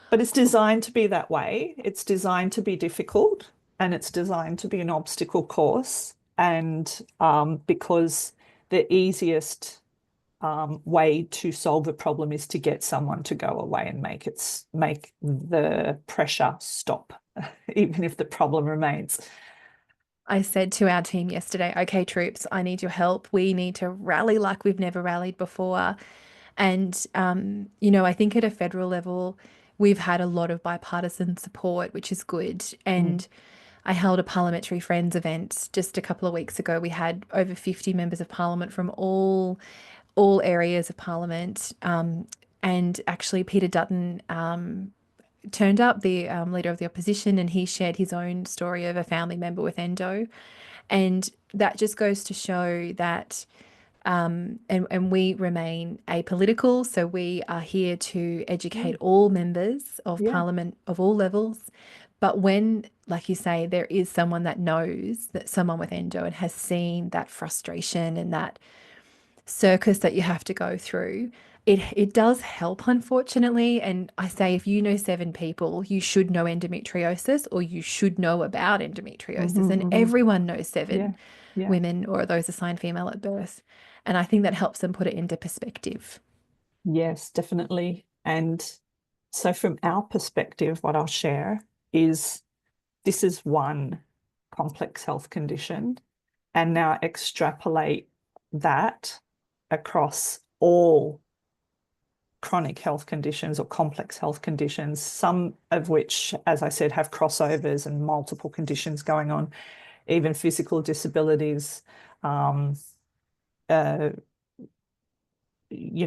But it's designed to be that way. It's designed to be difficult, and it's designed to be an obstacle course. And because the easiest way to solve a problem is to get someone to go away and make the pressure stop, even if the problem remains. I said to our team yesterday, okay, troops, I need your help. We need to rally like we've never rallied before. And, I think at a federal level, we've had a lot of bipartisan support, which is good. Mm. And I held a parliamentary friends event just a couple of weeks ago. We had over 50 members of parliament from all areas of parliament. And actually, Peter Dutton turned up, the leader of the opposition, and he shared his own story of a family member with endo. And that just goes to show that, and we remain apolitical. So we are here to educate Mm. all members of Yeah. parliament of all levels. But when, like you say, there is someone that knows that someone with endo and has seen that frustration and that circus that you have to go through, it does help, unfortunately. And I say, if you know 7 people, you should know endometriosis, or you should know about endometriosis. Hmm. And Hmm. everyone knows Yeah. seven Yeah. women or those assigned female at birth. And I think that helps them put it into perspective. Yes, definitely. And So from our perspective, what I'll share is this is one complex health condition, and now extrapolate that across all chronic health conditions or complex health conditions, some of which, as I said, have crossovers and multiple conditions going on, even physical disabilities, you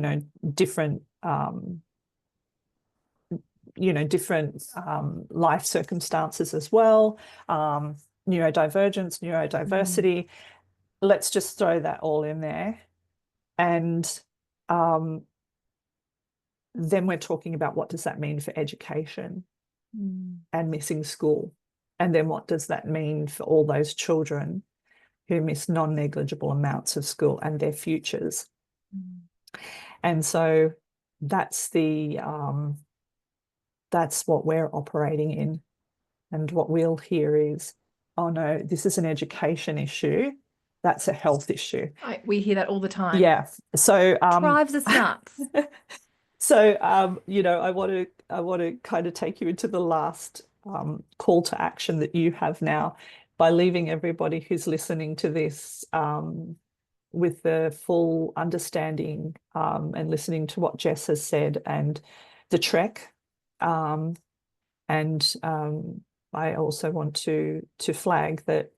know, different life circumstances as well, neurodivergence, neurodiversity. Let's just throw that all in there. And then we're talking about what does that mean for education and missing school? And then what does that mean for all those children who miss non-negligible amounts of school and their futures? And so that's what we're operating in. And what we'll hear is, oh no, this is an education issue. That's a health issue. We hear that all the time. Yeah. So drives us nuts. So I want to kind of take you into the last call to action that you have now by leaving everybody who's listening to this with the full understanding and listening to what Jess has said and the trek. I also want to flag that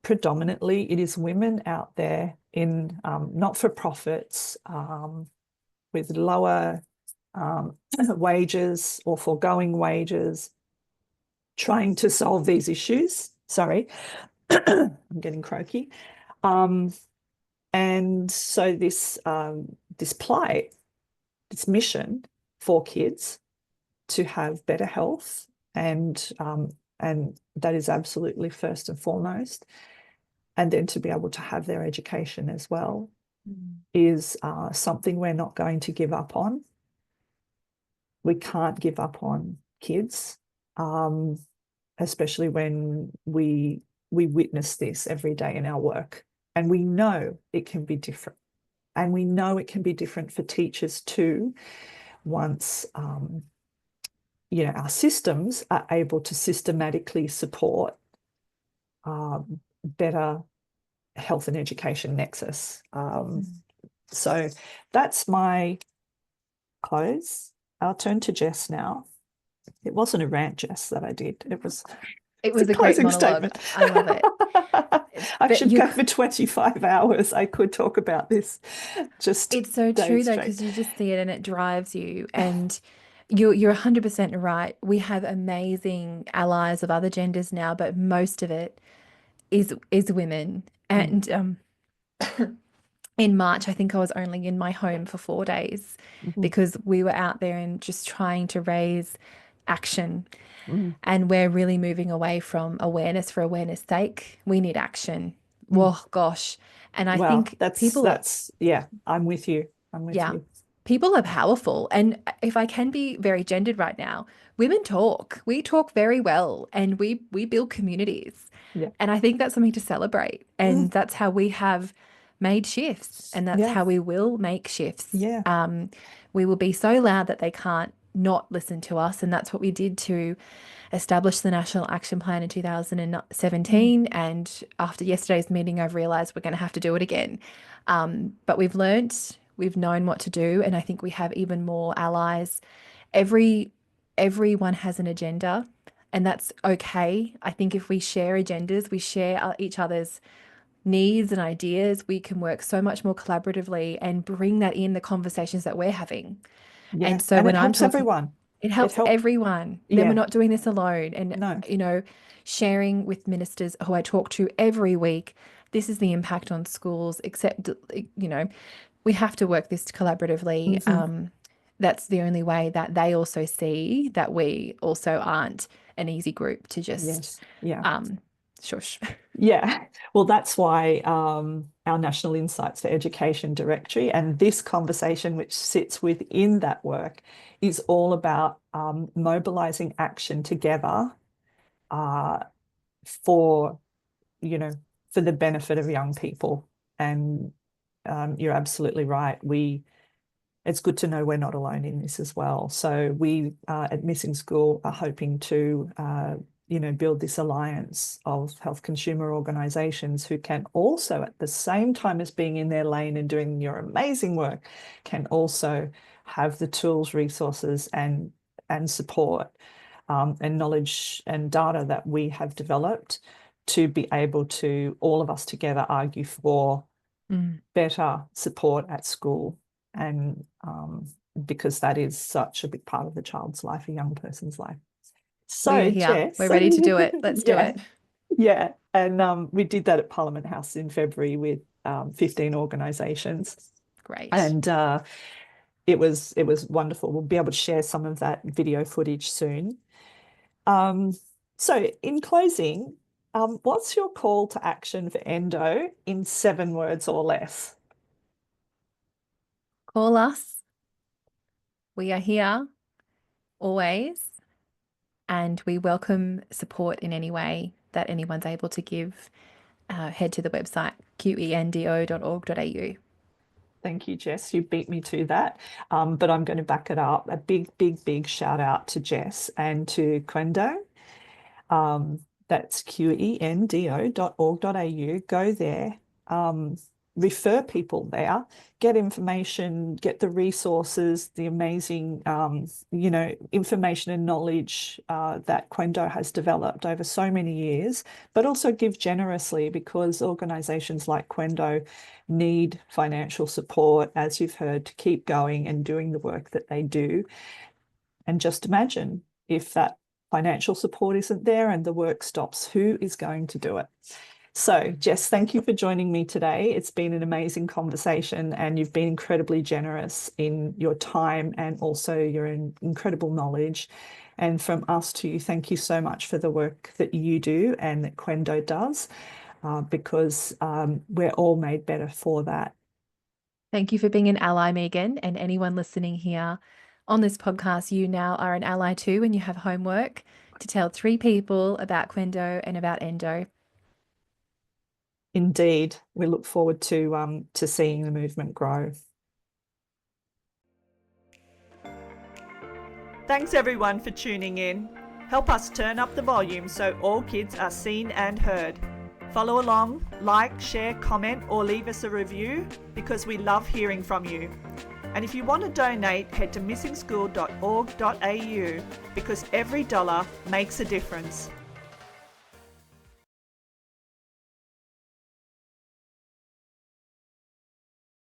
predominantly it is women out there in not-for-profits with lower wages or foregoing wages trying to solve these issues. Sorry, I'm getting croaky. And so this plight, this mission for kids to have better health, and that is absolutely first and foremost, and then to be able to have their education as well, is something we're not going to give up on. We can't give up on kids, especially when we witness this every day in our work, and we know it can be different, and we know it can be different for teachers too, once our systems are able to systematically support better health and education nexus. So that's my close. I'll turn to Jess now. It wasn't a rant, Jess, that I did. It was a great monologue. Statement. I love it. I should go for 25 hours. I could talk about this. It's so true though, because you just see it and it drives you. And you're 100% right. We have amazing allies of other genders now, but most of it is women. And in March, I think I was only in my home for 4 days because we were out there and just trying to raise action. And we're really moving away from awareness for awareness sake. We need action. Oh gosh. And I think I'm with you. People are powerful. And if I can be very gendered right now, women talk. We talk very well, and we build communities. Yeah. And I think that's something to celebrate. And that's how we have made shifts, and that's how we will make shifts. We will be so loud that they can't not listen to us, and that's what we did to establish the National Action Plan in 2017. And after yesterday's meeting, I've realized we're going to have to do it again. But we've learnt, we've known what to do, and I think we have even more allies. Everyone has an agenda, and that's okay. I think if we share agendas, we share each other's needs and ideas, we can work so much more collaboratively and bring that in the conversations that we're having. And so when I'm talking, everyone, it helps everyone. Then we're not doing this alone. And sharing with ministers who I talk to every week, this is the impact on schools, except we have to work this collaboratively. That's the only way that they also see that we also aren't an easy group to just shush. Yeah, well, that's why our National Insights for Education Directory and this conversation, which sits within that work, is all about mobilizing action together for the benefit of young people. And you're absolutely right. it's good to know we're not alone in this as well. So we at MissingSchool are hoping to build this alliance of health consumer organisations who can also, at the same time as being in their lane and doing your amazing work, can also have the tools, resources, and support and knowledge and data that we have developed to be able to, all of us together, argue for better support at school. And because that is such a big part of a child's life, a young person's life. So, we are here. Jess, We're ready to do it. Let's do it. Yeah. And we did that at Parliament House in February with 15 organisations. Great. And it was wonderful. We'll be able to share some of that video footage soon. So in closing, what's your call to action for Endo in 7 words or less? Call us. We are here always, and we welcome support in any way that anyone's able to give. Head to the website QENDO.org.au. Thank you, Jess. You beat me to that, but I'm going to back it up. A big, big, big shout out to Jess and to QENDO. That's QENDO.org.au. Go there, refer people there, get information, get the resources, the amazing, information and knowledge that QENDO has developed over so many years, but also give generously, because organisations like QENDO need financial support, as you've heard, to keep going and doing the work that they do. And just imagine if that financial support isn't there and the work stops, who is going to do it? So, Jess, thank you for joining me today. It's been an amazing conversation, and you've been incredibly generous in your time and also your incredible knowledge. And from us to you, thank you so much for the work that you do and that QENDO does, because we're all made better for that. Thank you for being an ally, Megan, and anyone listening here on this podcast. You now are an ally too, and you have homework to tell 3 people about QENDO and about Endo. Indeed, we look forward to seeing the movement grow. Thanks everyone for tuning in. Help us turn up the volume so all kids are seen and heard. Follow along, like, share, comment, or leave us a review, because we love hearing from you. And if you want to donate, head to missingschool.org.au, because every dollar makes a difference.